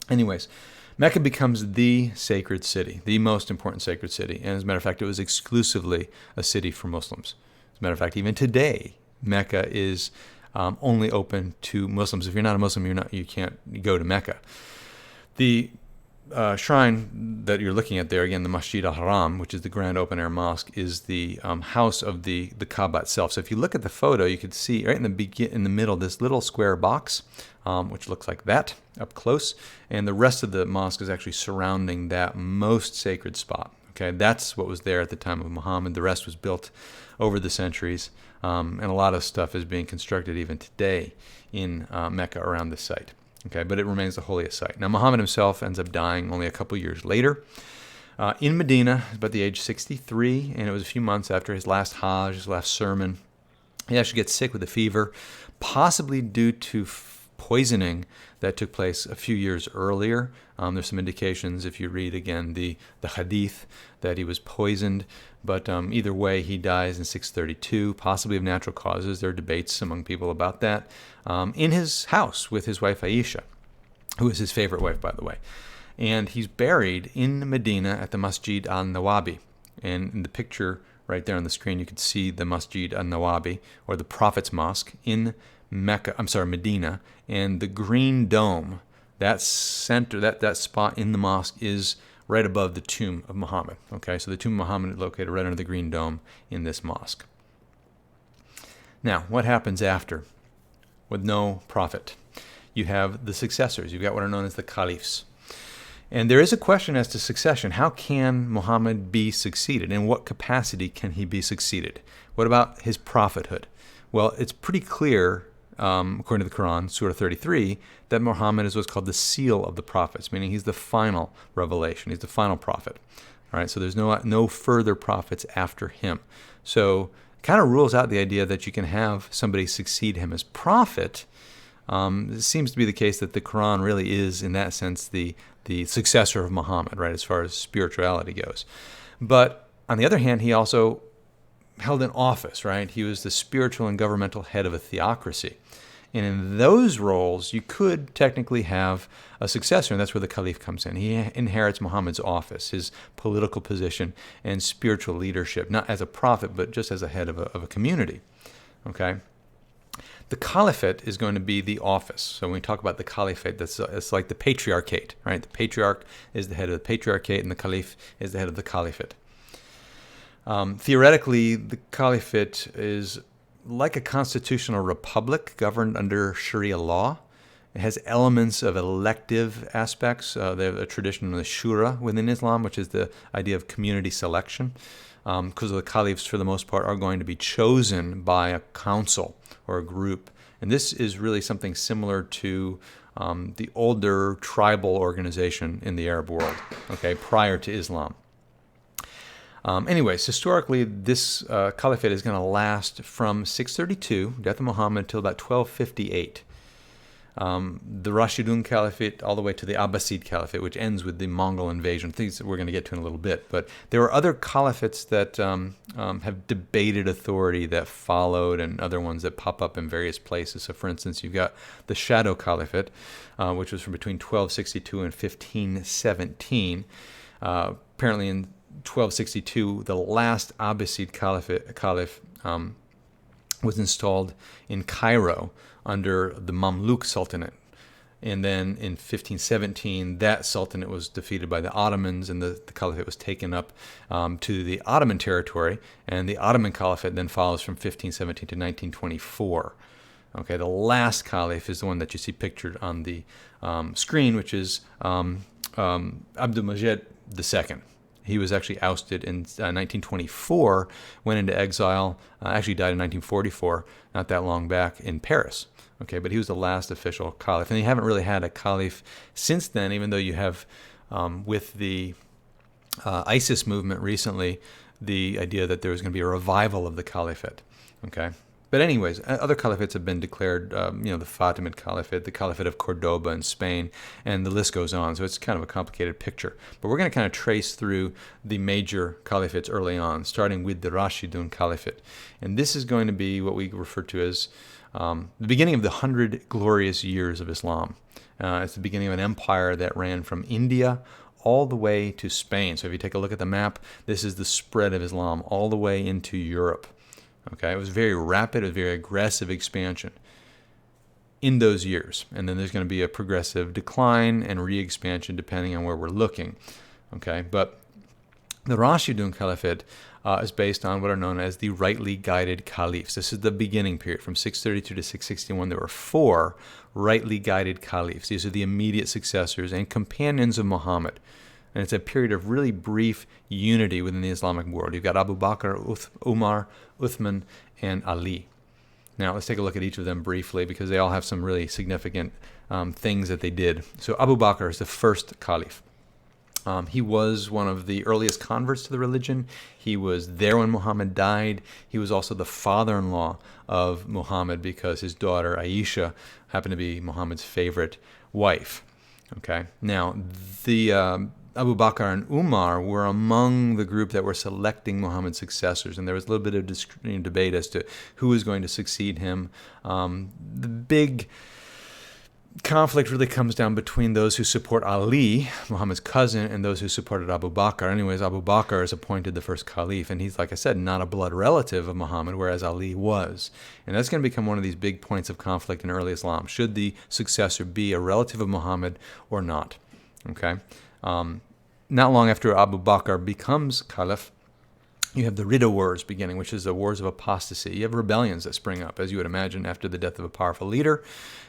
Anyways, Mecca becomes the sacred city, the most important sacred city. And as a matter of fact, it was exclusively a city for Muslims. As a matter of fact, even today, Mecca is only open to Muslims. If you're not a Muslim, you can't go to Mecca. The shrine that you're looking at there, again, the Masjid al-Haram, which is the grand open-air mosque, is the house of the Kaaba itself. So if you look at the photo, you can see right in the middle this little square box, which looks like that up close, and the rest of the mosque is actually surrounding that most sacred spot. Okay, that's what was there at the time of Muhammad. The rest was built over the centuries, and a lot of stuff is being constructed even today in Mecca around this site. Okay, but it remains the holiest site. Now, Muhammad himself ends up dying only a couple years later in Medina, about the age 63, and it was a few months after his last Hajj, his last sermon. He actually gets sick with a fever, possibly due to poisoning that took place a few years earlier. There's some indications, if you read again the hadith, that he was poisoned. But either way, he dies in 632, possibly of natural causes. There are debates among people about that. In his house with his wife Aisha, who is his favorite wife, by the way. And he's buried in Medina at the Masjid al-Nawabi. And in the picture right there on the screen, you can see the Masjid al-Nawabi, or the Prophet's Mosque, in Medina. And the green dome, that center, that spot in the mosque is right above the tomb of Muhammad. Okay, so the tomb of Muhammad is located right under the green dome in this mosque. Now, what happens after? With no prophet, you have the successors. You've got what are known as the caliphs. And there is a question as to succession. How can Muhammad be succeeded? In what capacity can he be succeeded? What about his prophethood? Well, it's pretty clear, according to the Qur'an, Surah 33, that Muhammad is what's called the seal of the prophets, meaning he's the final revelation. He's the final prophet. All right, so there's no further prophets after him. So it kind of rules out the idea that you can have somebody succeed him as prophet. It seems to be the case that the Qur'an really is, in that sense, the successor of Muhammad, right, as far as spirituality goes. But on the other hand, he also held an office, right? He was the spiritual and governmental head of a theocracy. And in those roles, you could technically have a successor, and that's where the caliph comes in. He inherits Muhammad's office, his political position, and spiritual leadership, not as a prophet, but just as a head of a community. Okay? The caliphate is going to be the office. So when we talk about the caliphate, it's like the patriarchate, right? The patriarch is the head of the patriarchate, and the caliph is the head of the caliphate. Theoretically, the caliphate is like a constitutional republic governed under Sharia law. It has elements of elective aspects. They have a tradition of the shura within Islam, which is the idea of community selection, because the caliphs, for the most part, are going to be chosen by a council or a group. And this is really something similar to the older tribal organization in the Arab world, okay, prior to Islam. Anyways, historically, this caliphate is going to last from 632, death of Muhammad, till about 1258. The Rashidun Caliphate all the way to the Abbasid Caliphate, which ends with the Mongol invasion, things that we're going to get to in a little bit. But there were other caliphates that have debated authority that followed, and other ones that pop up in various places. So, for instance, you've got the Shadow Caliphate, which was from between 1262 and 1517. Apparently in 1262, the last Abbasid caliph was installed in Cairo under the Mamluk Sultanate. And then in 1517, that sultanate was defeated by the Ottomans, and the caliphate was taken up to the Ottoman territory. And the Ottoman Caliphate then follows from 1517 to 1924. Okay, the last caliph is the one that you see pictured on the screen, which is Abdul-Majid II. He was actually ousted in 1924, went into exile, actually died in 1944, not that long back, in Paris. Okay, but he was the last official caliph. And you haven't really had a caliph since then, even though you have, with the ISIS movement recently, the idea that there was going to be a revival of the caliphate. Okay. But anyways, other caliphates have been declared, the Fatimid Caliphate, the Caliphate of Cordoba in Spain, and the list goes on. So it's kind of a complicated picture. But we're going to kind of trace through the major caliphates early on, starting with the Rashidun Caliphate. And this is going to be what we refer to as the beginning of the 100 glorious years of Islam. It's the beginning of an empire that ran from India all the way to Spain. So if you take a look at the map, this is the spread of Islam all the way into Europe. Okay, it was very rapid, it was very aggressive expansion in those years. And then there's going to be a progressive decline and re-expansion depending on where we're looking. Okay, but the Rashidun Caliphate is based on what are known as the rightly guided caliphs. This is the beginning period. From 632 to 661, there were 4 rightly guided caliphs. These are the immediate successors and companions of Muhammad. And it's a period of really brief unity within the Islamic world. You've got Abu Bakr, Umar, Uthman, and Ali. Now, let's take a look at each of them briefly because they all have some really significant things that they did. So Abu Bakr is the first caliph. He was one of the earliest converts to the religion. He was there when Muhammad died. He was also the father-in-law of Muhammad because his daughter Aisha happened to be Muhammad's favorite wife. Okay. Now, the Abu Bakr and Umar were among the group that were selecting Muhammad's successors, and there was a little bit of debate as to who was going to succeed him. The big conflict really comes down between those who support Ali, Muhammad's cousin, and those who supported Abu Bakr. Anyways, Abu Bakr is appointed the first caliph, and he's, like I said, not a blood relative of Muhammad, whereas Ali was. And that's going to become one of these big points of conflict in early Islam. Should the successor be a relative of Muhammad or not? Okay. Not long after Abu Bakr becomes caliph, you have the Ridda Wars beginning, which is the wars of apostasy. You have rebellions that spring up, as you would imagine, after the death of a powerful leader.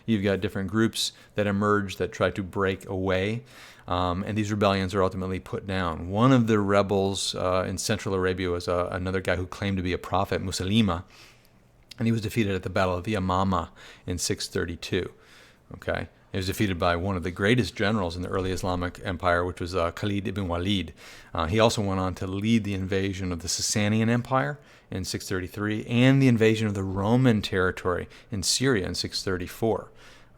You've got different groups that emerge that try to break away, and these rebellions are ultimately put down. One of the rebels in Central Arabia was another guy who claimed to be a prophet, Musaylima, and he was defeated at the Battle of Yamama in 632. Okay. He was defeated by one of the greatest generals in the early Islamic Empire, which was Khalid ibn Walid. He also went on to lead the invasion of the Sasanian Empire in 633 and the invasion of the Roman territory in Syria in 634.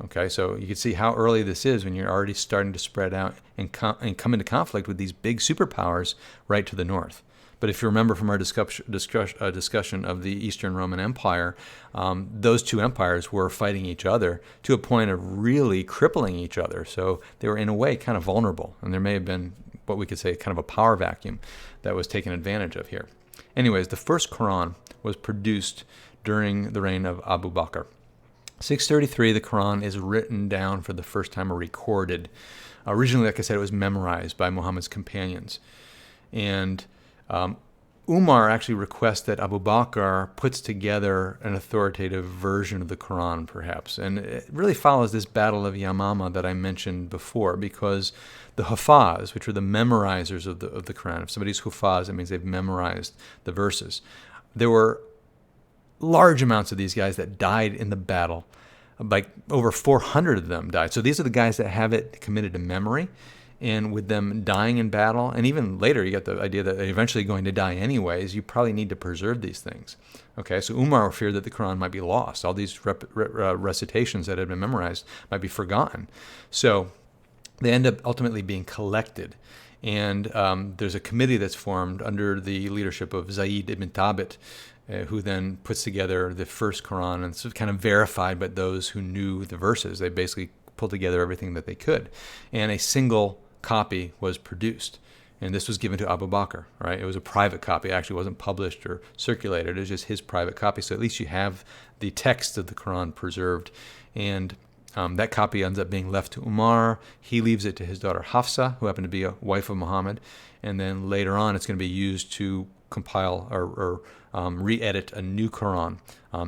Okay, so you can see how early this is when you're already starting to spread out and come into conflict with these big superpowers right to the north. But if you remember from our discussion of the Eastern Roman Empire, those two empires were fighting each other to a point of really crippling each other. So they were, in a way, kind of vulnerable. And there may have been what we could say kind of a power vacuum that was taken advantage of here. Anyways, the first Qur'an was produced during the reign of Abu Bakr. 633, the Qur'an is written down for the first time or recorded. Originally, like I said, it was memorized by Muhammad's companions. And Umar actually requests that Abu Bakr puts together an authoritative version of the Quran, perhaps. And it really follows this battle of Yamama that I mentioned before, because the Hufaz, which are the memorizers of the Quran, if somebody's Hufaz, that means they've memorized the verses. There were large amounts of these guys that died in the battle. Like over 400 of them died. So these are the guys that have it committed to memory. And with them dying in battle, and even later you get the idea that they're eventually going to die anyways, you probably need to preserve these things. Okay, so Umar feared that the Quran might be lost. All these recitations that had been memorized might be forgotten. So they end up ultimately being collected. And there's a committee that's formed under the leadership of Zayd ibn Thabit, who then puts together the first Quran, and it's kind of verified by those who knew the verses. They basically pulled together everything that they could. And a single copy was produced, and this was given to Abu Bakr, right? It was a private copy. It actually wasn't published or circulated. It was just his private copy. So at least you have the text of the Quran preserved, and that copy ends up being left to Umar. He leaves it to his daughter Hafsa, who happened to be a wife of Muhammad, and then later on it's going to be used to compile or re-edit a new Quran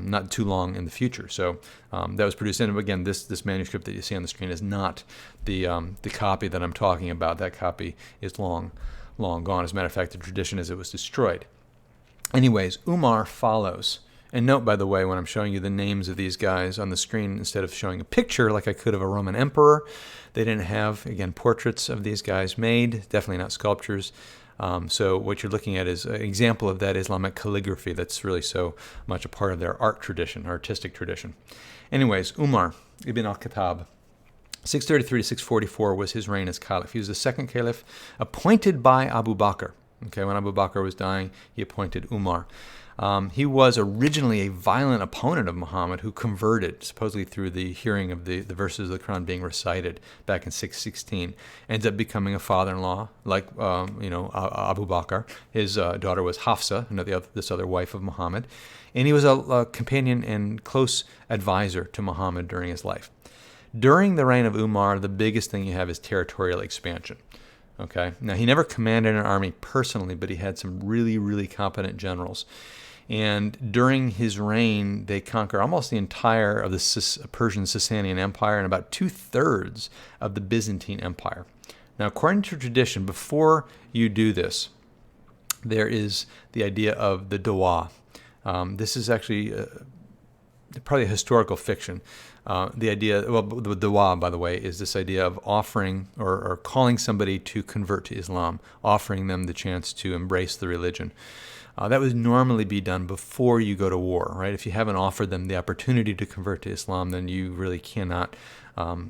not too long in the future. So that was produced. And again, this manuscript that you see on the screen is not the copy that I'm talking about. That copy is long gone. As a matter of fact, the tradition is it was destroyed. Anyways, Umar follows. And note, by the way, when I'm showing you the names of these guys on the screen, instead of showing a picture like I could of a Roman emperor, they didn't have, again, portraits of these guys made, definitely not sculptures. So what you're looking at is an example of that Islamic calligraphy that's really so much a part of their art tradition, artistic tradition. Anyways, Umar ibn al-Khattab, 633 to 644 was his reign as caliph. He was the second caliph appointed by Abu Bakr. Okay, when Abu Bakr was dying, he appointed Umar. He was originally a violent opponent of Muhammad who converted, supposedly through the hearing of the verses of the Quran being recited back in 616. Ends up becoming a father-in-law, like Abu Bakr. His daughter was Hafsa, this other wife of Muhammad. And he was a companion and close advisor to Muhammad during his life. During the reign of Umar, the biggest thing you have is territorial expansion. Okay. Now, he never commanded an army personally, but he had some really, really competent generals. And during his reign, they conquer almost the entire of the Persian Sasanian Empire and about 2/3 of the Byzantine Empire. Now, according to tradition, before you do this, there is the idea of the Dawah. This is actually probably a historical fiction. The idea, the Dawah, by the way, is this idea of offering or calling somebody to convert to Islam, offering them the chance to embrace the religion. That would normally be done before you go to war, right? If you haven't offered them the opportunity to convert to Islam, then you really cannot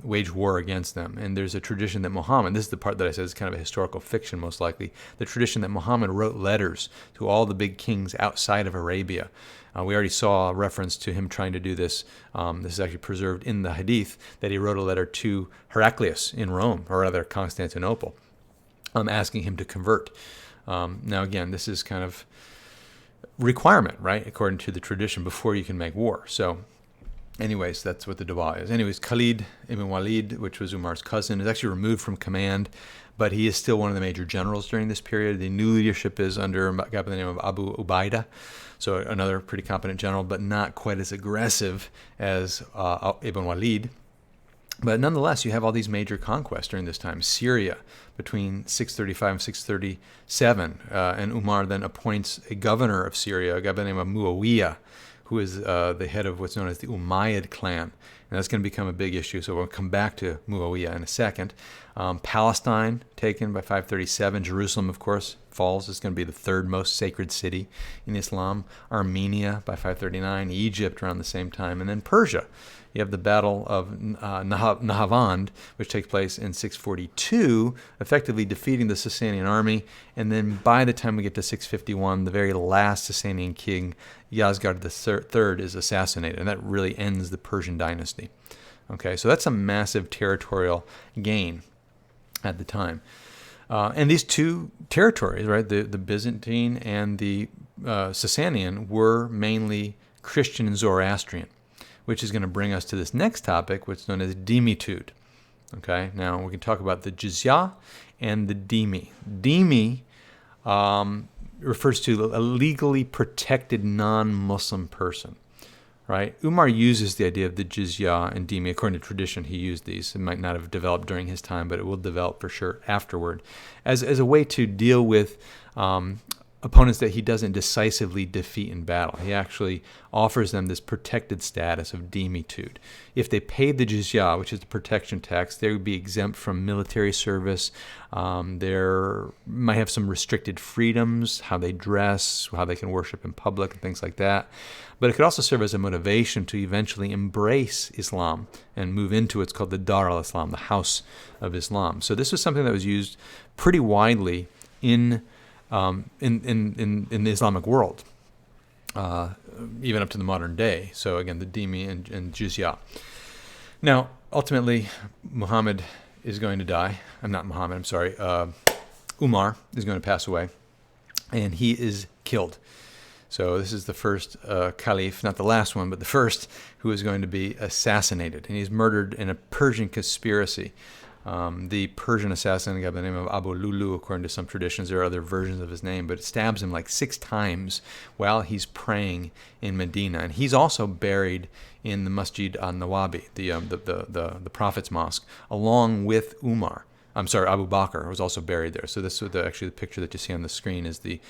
wage war against them. And there's a tradition that Muhammad, this is the part that I said is kind of a historical fiction most likely, the tradition that Muhammad wrote letters to all the big kings outside of Arabia. We already saw a reference to him trying to do this. This is actually preserved in the Hadith, that he wrote a letter to Heraclius in Rome, or rather Constantinople, asking him to convert. Now again, this is kind of requirement, right, according to the tradition, before you can make war. So anyways, that's what the Dawah is. Anyways, Khalid ibn Walid, which was Umar's cousin, is actually removed from command, but he is still one of the major generals during this period. The new leadership is under a guy by the name of Abu Ubaidah, so another pretty competent general, but not quite as aggressive as Ibn Walid. But nonetheless, you have all these major conquests during this time. Syria between 635 and 637, and Umar then appoints a governor of Syria, a guy by the name of Muawiyah, who is the head of what's known as the Umayyad clan. And that's going to become a big issue, so we'll come back to Muawiyah in a second. Palestine, taken by 537. Jerusalem, of course, falls. It's going to be the third most sacred city in Islam. Armenia by 539. Egypt around the same time. And then Persia. You have the Battle of Nahavand, which takes place in 642, effectively defeating the Sasanian army. And then by the time we get to 651, the very last Sasanian king, Yazgard III, is assassinated. And that really ends the Persian dynasty. Okay, so that's a massive territorial gain at the time. And these two territories, right, the Byzantine and the Sasanian, were mainly Christian and Zoroastrian, which is going to bring us to this next topic, which is known as dhimitude. Okay, now we can talk about the jizya and the dhimmi. Dhimmi refers to a legally protected non-Muslim person, right? Umar uses the idea of the jizya and dhimmi. According to tradition, he used these. It might not have developed during his time, but it will develop for sure afterward, as a way to deal with opponents that he doesn't decisively defeat in battle. He actually offers them this protected status of dhimitude. If they paid the jizya, which is the protection tax, they would be exempt from military service. They might have some restricted freedoms, how they dress, how they can worship in public, and things like that. But it could also serve as a motivation to eventually embrace Islam and move into what's called the Dar al-Islam, the house of Islam. So this was something that was used pretty widely in the Islamic world, even up to the modern day. So again, the dhimmi and jizya. Now, ultimately, Muhammad is going to die. Umar is going to pass away, and he is killed. So this is the first caliph, not the last one, but the first who is going to be assassinated. And he's murdered in a Persian conspiracy. The Persian assassin, a guy by the name of Abu Lulu, according to some traditions, there are other versions of his name, but it stabs him like 6 times while he's praying in Medina. And he's also buried in the Masjid al-Nawabi, the Prophet's Mosque, along with Abu Bakr was also buried there. So this is actually the picture that you see on the screen is the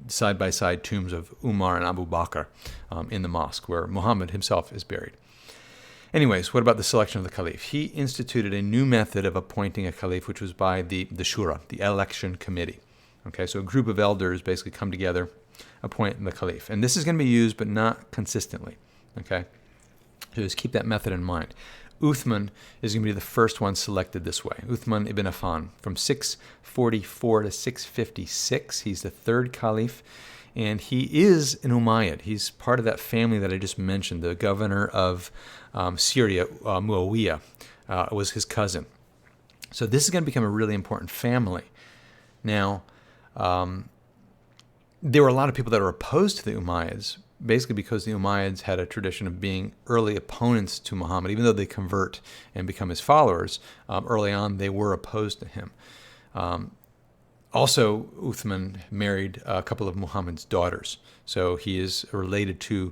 side-by-side tombs of Umar and Abu Bakr in the mosque, where Muhammad himself is buried. Anyways, what about the selection of the caliph? He instituted a new method of appointing a caliph, which was by the shura, the election committee. Okay, so a group of elders basically come together, appoint the caliph. And this is going to be used, but not consistently. Okay, so just keep that method in mind. Uthman is going to be the first one selected this way. Uthman ibn Affan, from 644 to 656. He's the third caliph, and he is an Umayyad. He's part of that family that I just mentioned. The governor of Syria, Muawiyah, was his cousin. So this is going to become a really important family. Now, there were a lot of people that were opposed to the Umayyads, basically because the Umayyads had a tradition of being early opponents to Muhammad. Even though they convert and become his followers, early on they were opposed to him. Also, Uthman married a couple of Muhammad's daughters. So he is related to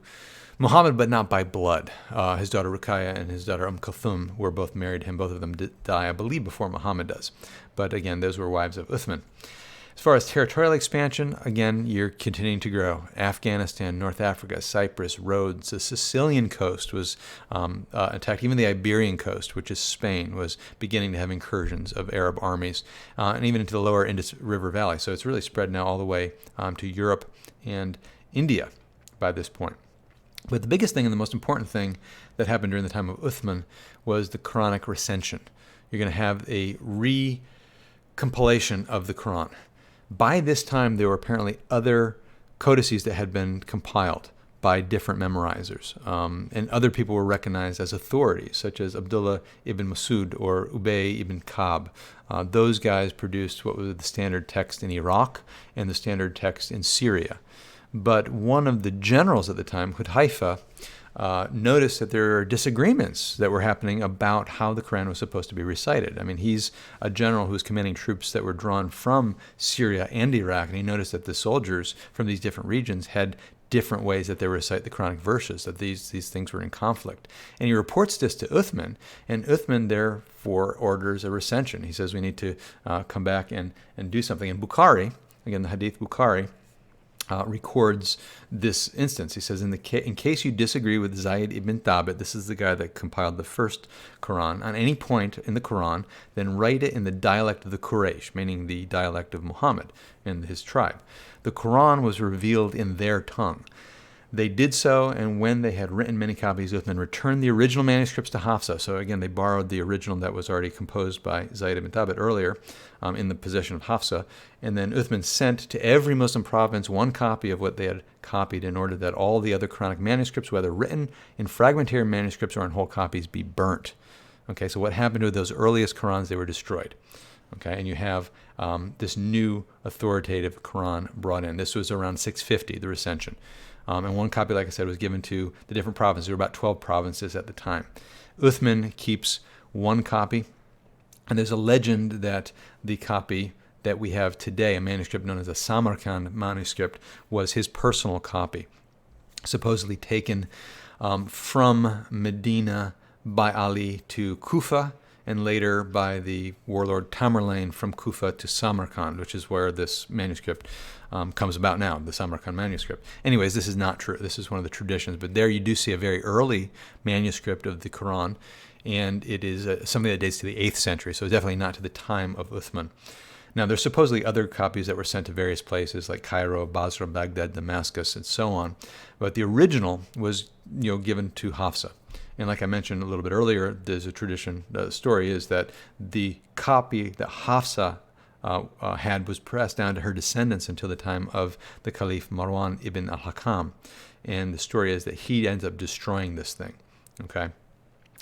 Muhammad, but not by blood. His daughter Ruqayya and his daughter Kulthum were both married to him. Both of them die, I believe, before Muhammad does. But again, those were wives of Uthman. As far as territorial expansion, again, you're continuing to grow. Afghanistan, North Africa, Cyprus, Rhodes, the Sicilian coast was attacked. Even the Iberian coast, which is Spain, was beginning to have incursions of Arab armies, and even into the lower Indus River Valley. So it's really spread now all the way to Europe and India by this point. But the biggest thing and the most important thing that happened during the time of Uthman was the Quranic recension. You're going to have a recompilation of the Quran. By this time, there were apparently other codices that had been compiled by different memorizers, and other people were recognized as authorities, such as Abdullah ibn Masud or Ubay ibn Ka'b. Those guys produced what was the standard text in Iraq and the standard text in Syria. But one of the generals at the time, Hudhaifa, noticed that there are disagreements that were happening about how the Quran was supposed to be recited. I mean, he's a general who was commanding troops that were drawn from Syria and Iraq, and he noticed that the soldiers from these different regions had different ways that they recite the Quranic verses, that these things were in conflict. And he reports this to Uthman, and Uthman therefore orders a recension. He says we need to come back and do something. And Bukhari, again, the Hadith Bukhari, records this instance. He says, in case you disagree with Zayd ibn Thabit, this is the guy that compiled the first Quran, on any point in the Quran, then write it in the dialect of the Quraysh, meaning the dialect of Muhammad and his tribe. The Quran was revealed in their tongue. They did so, and when they had written many copies, Uthman returned the original manuscripts to Hafsa. So again, they borrowed the original that was already composed by Zayd ibn Thabit earlier in the possession of Hafsa. And then Uthman sent to every Muslim province one copy of what they had copied in order that all the other Quranic manuscripts, whether written in fragmentary manuscripts or in whole copies, be burnt. Okay, so what happened to those earliest Qurans? They were destroyed. Okay, and you have this new authoritative Quran brought in. This was around 650, the recension. And one copy, like I said, was given to the different provinces. There were about 12 provinces at the time. Uthman keeps one copy, and there's a legend that the copy that we have today, a manuscript known as a Samarkand manuscript, was his personal copy, supposedly taken from Medina by Ali to Kufa, and later by the warlord Tamerlane from Kufa to Samarkand, which is where this manuscript comes about now, the Samarkand manuscript. Anyways, this is not true. This is one of the traditions. But there you do see a very early manuscript of the Quran, and it is something that dates to the 8th century, so definitely not to the time of Uthman. Now, there's supposedly other copies that were sent to various places like Cairo, Basra, Baghdad, Damascus, and so on. But the original was given to Hafsa. And like I mentioned a little bit earlier, there's a tradition, the story is that the copy that Hafsa had was passed down to her descendants until the time of the Caliph Marwan ibn al-Hakam. And the story is that he ends up destroying this thing. Okay,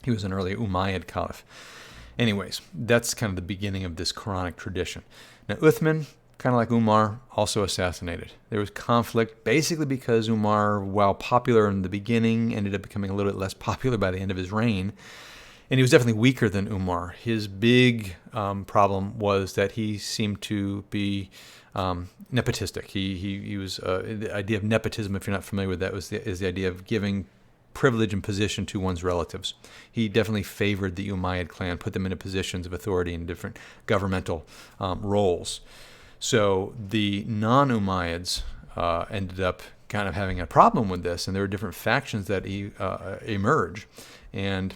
he was an early Umayyad Caliph. Anyways, that's kind of the beginning of this Quranic tradition. Now, Uthman, kind of like Umar, also assassinated. There was conflict basically because Umar, while popular in the beginning, ended up becoming a little bit less popular by the end of his reign. And he was definitely weaker than Umar. His big problem was that he seemed to be nepotistic. He was the idea of nepotism, if you're not familiar with that, is the idea of giving privilege and position to one's relatives. He definitely favored the Umayyad clan, put them into positions of authority in different governmental roles. So the non-Umayyads ended up kind of having a problem with this, and there were different factions that emerge, and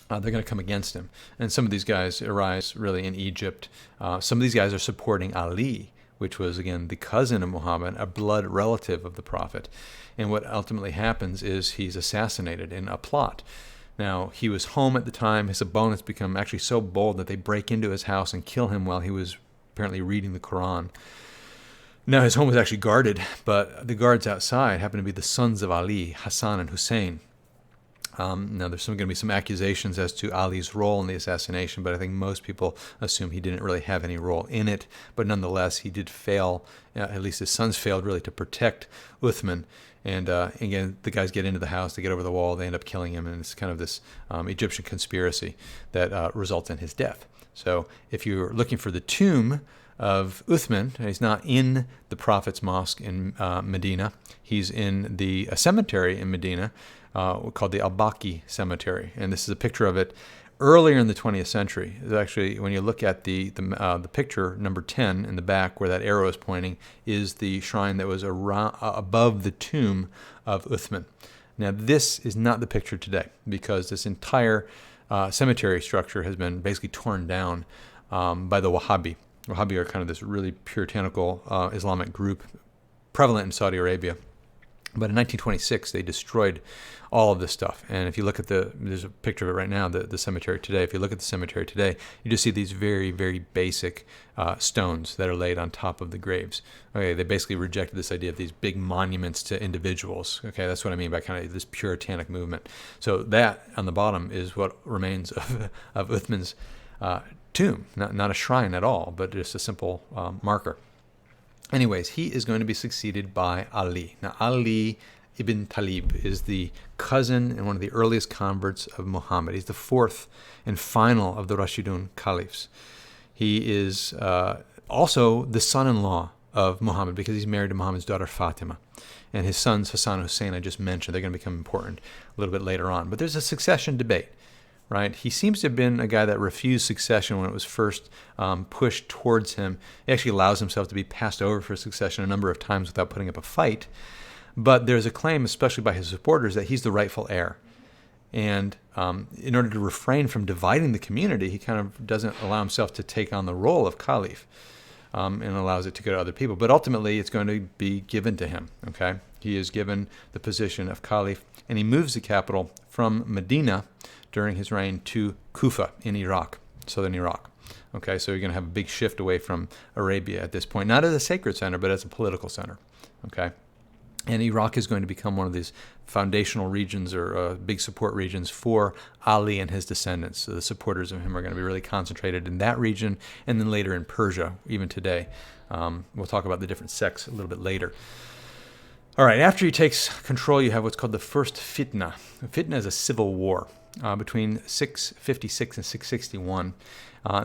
they're going to come against him. And some of these guys arise really in Egypt. Some of these guys are supporting Ali, which was, again, the cousin of Muhammad, a blood relative of the Prophet. And what ultimately happens is he's assassinated in a plot. Now, he was home at the time. His opponents become actually so bold that they break into his house and kill him while he was apparently reading the Qur'an. Now, his home was actually guarded, but the guards outside happen to be the sons of Ali, Hassan and Hussein. Now, there's going to be some accusations as to Ali's role in the assassination, but I think most people assume he didn't really have any role in it. But nonetheless, he did fail, at least his sons failed really to protect Uthman. And again, the guys get into the house, they get over the wall, they end up killing him, and it's kind of this Egyptian conspiracy that results in his death. So if you're looking for the tomb of Uthman, he's not in the Prophet's mosque in Medina. He's in a cemetery in Medina called the Al-Baqi Cemetery. And this is a picture of it earlier in the 20th century. It's actually, when you look at the picture, number 10 in the back, where that arrow is pointing, is the shrine that was above the tomb of Uthman. Now, this is not the picture today, because this entire cemetery structure has been basically torn down by the Wahhabi. Wahhabi are kind of this really puritanical Islamic group prevalent in Saudi Arabia. But in 1926, they destroyed all of this stuff. And if you look at there's a picture of it right now, the cemetery today. If you look at the cemetery today, you just see these very, very basic stones that are laid on top of the graves. Okay, they basically rejected this idea of these big monuments to individuals. Okay, that's what I mean by kind of this puritanic movement. So that on the bottom is what remains of Uthman's tomb, not a shrine at all, but just a simple marker. Anyways, he is going to be succeeded by Ali. Now, Ali ibn Talib is the cousin and one of the earliest converts of Muhammad. He's the fourth and final of the Rashidun Caliphs. He is also the son-in-law of Muhammad, because he's married to Muhammad's daughter Fatima. And his sons, Hassan and Hussein, I just mentioned, they're going to become important a little bit later on. But there's a succession debate. Right? He seems to have been a guy that refused succession when it was first pushed towards him. He actually allows himself to be passed over for succession a number of times without putting up a fight. But there's a claim, especially by his supporters, that he's the rightful heir. And in order to refrain from dividing the community, he kind of doesn't allow himself to take on the role of caliph and allows it to go to other people. But ultimately, it's going to be given to him. Okay? He is given the position of caliph, and he moves the capital from Medina during his reign to Kufa in Iraq, southern Iraq. Okay, so you're going to have a big shift away from Arabia at this point, not as a sacred center, but as a political center. Okay, and Iraq is going to become one of these foundational regions or big support regions for Ali and his descendants. So the supporters of him are going to be really concentrated in that region, and then later in Persia, even today. We'll talk about the different sects a little bit later. All right, after he takes control, you have what's called the first fitna. A fitna is a civil war between 656 and 661.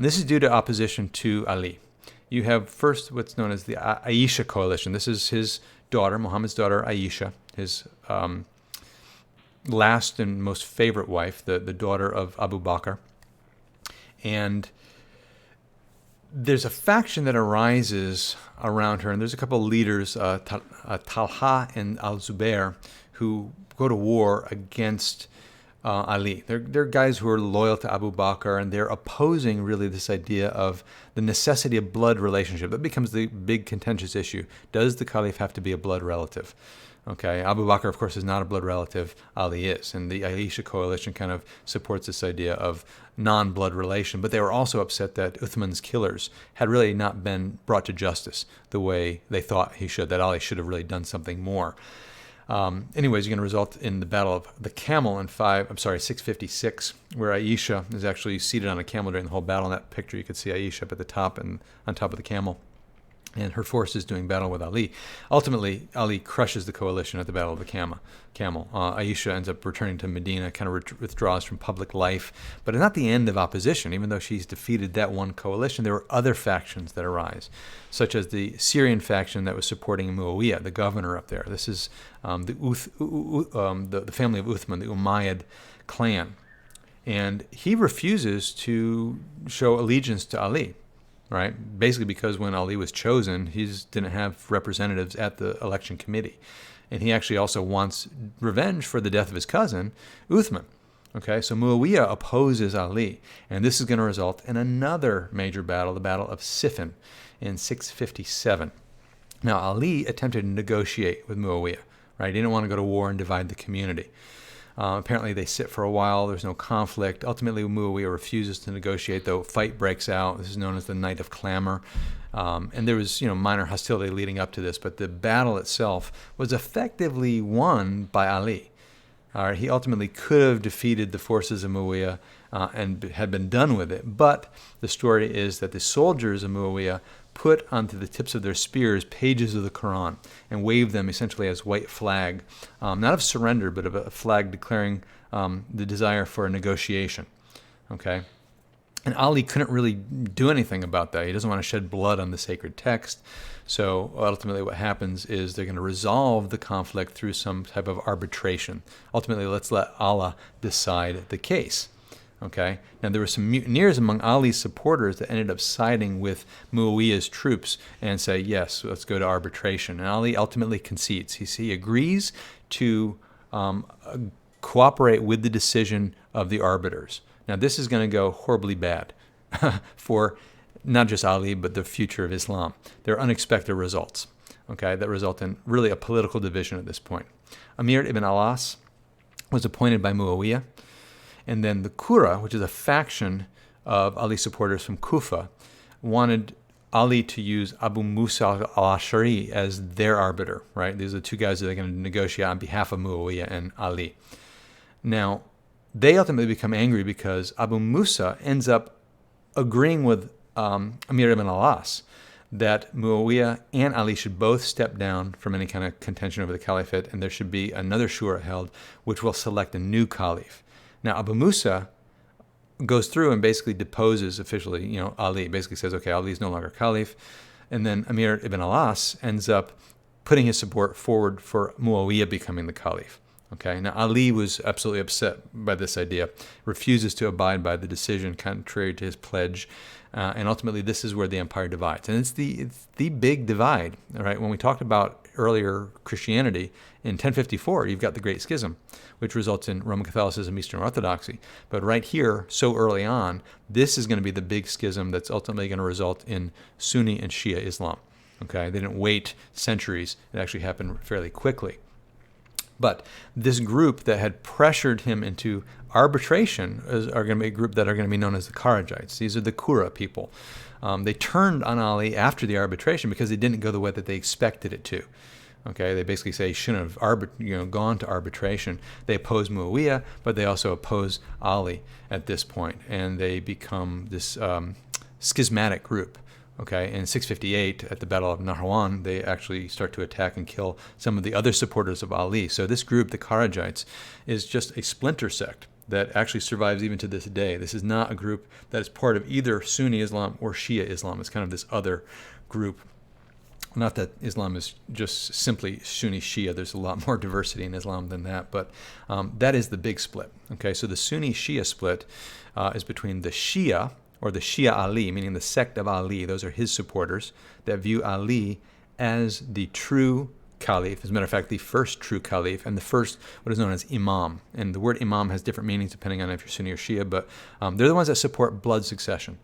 This is due to opposition to Ali. You have first what's known as the Aisha coalition. This is his daughter, Muhammad's daughter Aisha, his last and most favorite wife, the daughter of Abu Bakr. And there's a faction that arises around her, and there's a couple of leaders, Talha and Al-Zubair, who go to war against Ali. They're guys who are loyal to Abu Bakr, and they're opposing really this idea of the necessity of blood relationship. That becomes the big contentious issue. Does the caliph have to be a blood relative? Okay, Abu Bakr, of course, is not a blood relative. Ali is. And the Aisha coalition kind of supports this idea of non-blood relation. But they were also upset that Uthman's killers had really not been brought to justice the way they thought he should, that Ali should have really done something more. Anyways, you're going to result in the Battle of the Camel in 656, where Aisha is actually seated on a camel during the whole battle. In that picture, you can see Aisha up at the top and on top of the camel, and her forces doing battle with Ali. Ultimately, Ali crushes the coalition at the Battle of the Camel. Aisha ends up returning to Medina, kind of withdraws from public life, but not the end of opposition. Even though she's defeated that one coalition, there were other factions that arise, such as the Syrian faction that was supporting Muawiyah, the governor up there. This is the family of Uthman, the Umayyad clan. And he refuses to show allegiance to Ali. Right, basically because when Ali was chosen, he didn't have representatives at the election committee, and he actually also wants revenge for the death of his cousin, Uthman. Okay, so Muawiyah opposes Ali, and this is going to result in another major battle, the Battle of Siffin, in 657. Now, Ali attempted to negotiate with Muawiyah. Right, he didn't want to go to war and divide the community. Apparently they sit for a while. There's no conflict. Ultimately, Muawiyah refuses to negotiate, though. Fight breaks out. This is known as the Night of Clamor. And there was, minor hostility leading up to this, but the battle itself was effectively won by Ali. He ultimately could have defeated the forces of Muawiyah and had been done with it. But the story is that the soldiers of Muawiyah put onto the tips of their spears pages of the Qur'an and waved them essentially as white flag, not of surrender, but of a flag declaring the desire for a negotiation. Okay? And Ali couldn't really do anything about that. He doesn't want to shed blood on the sacred text. So ultimately what happens is they're going to resolve the conflict through some type of arbitration. Ultimately, let's let Allah decide the case. Okay. Now there were some mutineers among Ali's supporters that ended up siding with Muawiyah's troops and say, yes, let's go to arbitration. And Ali ultimately concedes. He agrees to cooperate with the decision of the arbiters. Now this is going to go horribly bad for not just Ali, but the future of Islam. There are unexpected results, okay, that result in really a political division at this point. Amir ibn al-As was appointed by Muawiyah. And then the Qurra, which is a faction of Ali supporters from Kufa, wanted Ali to use Abu Musa al-Ash'ari as their arbiter, right? These are the two guys that are going to negotiate on behalf of Muawiyah and Ali. Now, they ultimately become angry because Abu Musa ends up agreeing with Amir ibn al-As that Muawiyah and Ali should both step down from any kind of contention over the caliphate, and there should be another shura held, which will select a new caliph. Now, Abu Musa goes through and basically deposes officially, Ali. Basically says, okay, Ali is no longer caliph. And then Amir ibn al-As ends up putting his support forward for Muawiyah becoming the caliph. Okay. Now, Ali was absolutely upset by this idea, refuses to abide by the decision contrary to his pledge. And ultimately, this is where the empire divides. And it's the big divide, all right? When we talked about earlier Christianity, in 1054, you've got the Great Schism, which results in Roman Catholicism, Eastern Orthodoxy. But right here, so early on, this is going to be the big schism that's ultimately going to result in Sunni and Shia Islam. Okay, they didn't wait centuries. It actually happened fairly quickly. But this group that had pressured him into arbitration are going to be a group that are going to be known as the Kharijites. These are the Qurra people. They turned on Ali after the arbitration because it didn't go the way that they expected it to. Okay, they basically say he shouldn't have gone to arbitration. They oppose Muawiyah, but they also oppose Ali at this point, and they become this schismatic group. Okay, in 658, at the Battle of Nahrawan, they actually start to attack and kill some of the other supporters of Ali. So this group, the Kharijites, is just a splinter sect that actually survives even to this day. This is not a group that is part of either Sunni Islam or Shia Islam. It's kind of this other group. Not that Islam is just simply Sunni Shia. There's a lot more diversity in Islam than that, but that is the big split. Okay, so the Sunni Shia split is between the Shia, or the Shia Ali, meaning the sect of Ali. Those are his supporters that view Ali as the true caliph. As a matter of fact, the first true caliph and the first what is known as imam. And the word imam has different meanings depending on if you're Sunni or Shia, but they're the ones that support blood succession.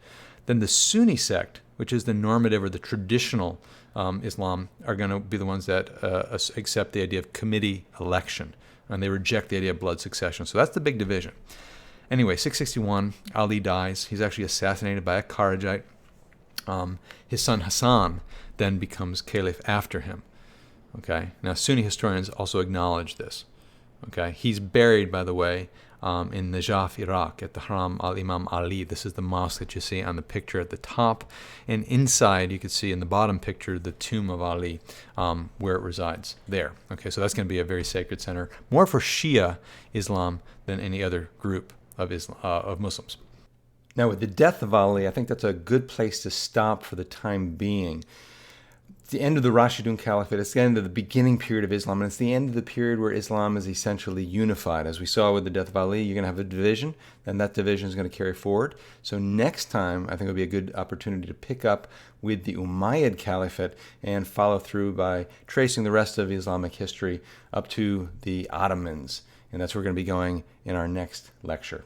Then the Sunni sect, which is the normative or the traditional Islam, are going to be the ones that accept the idea of committee election, and they reject the idea of blood succession. So that's the big division. Anyway, 661, Ali dies. He's actually assassinated by a Kharijite. His son Hassan then becomes caliph after him. Okay. Now, Sunni historians also acknowledge this. Okay. He's buried, by the way, in Najaf, Iraq, at the Haram al-Imam Ali. This is the mosque that you see on the picture at the top. And inside, you can see in the bottom picture, the tomb of Ali, where it resides there. Okay, so that's going to be a very sacred center, more for Shia Islam than any other group of Islam, of Muslims. Now, with the death of Ali, I think that's a good place to stop for the time being. It's the end of the Rashidun Caliphate. It's the end of the beginning period of Islam, and it's the end of the period where Islam is essentially unified. As we saw with the death of Ali, you're going to have a division, and that division is going to carry forward. So next time, I think it'll be a good opportunity to pick up with the Umayyad Caliphate and follow through by tracing the rest of Islamic history up to the Ottomans. And that's where we're going to be going in our next lecture.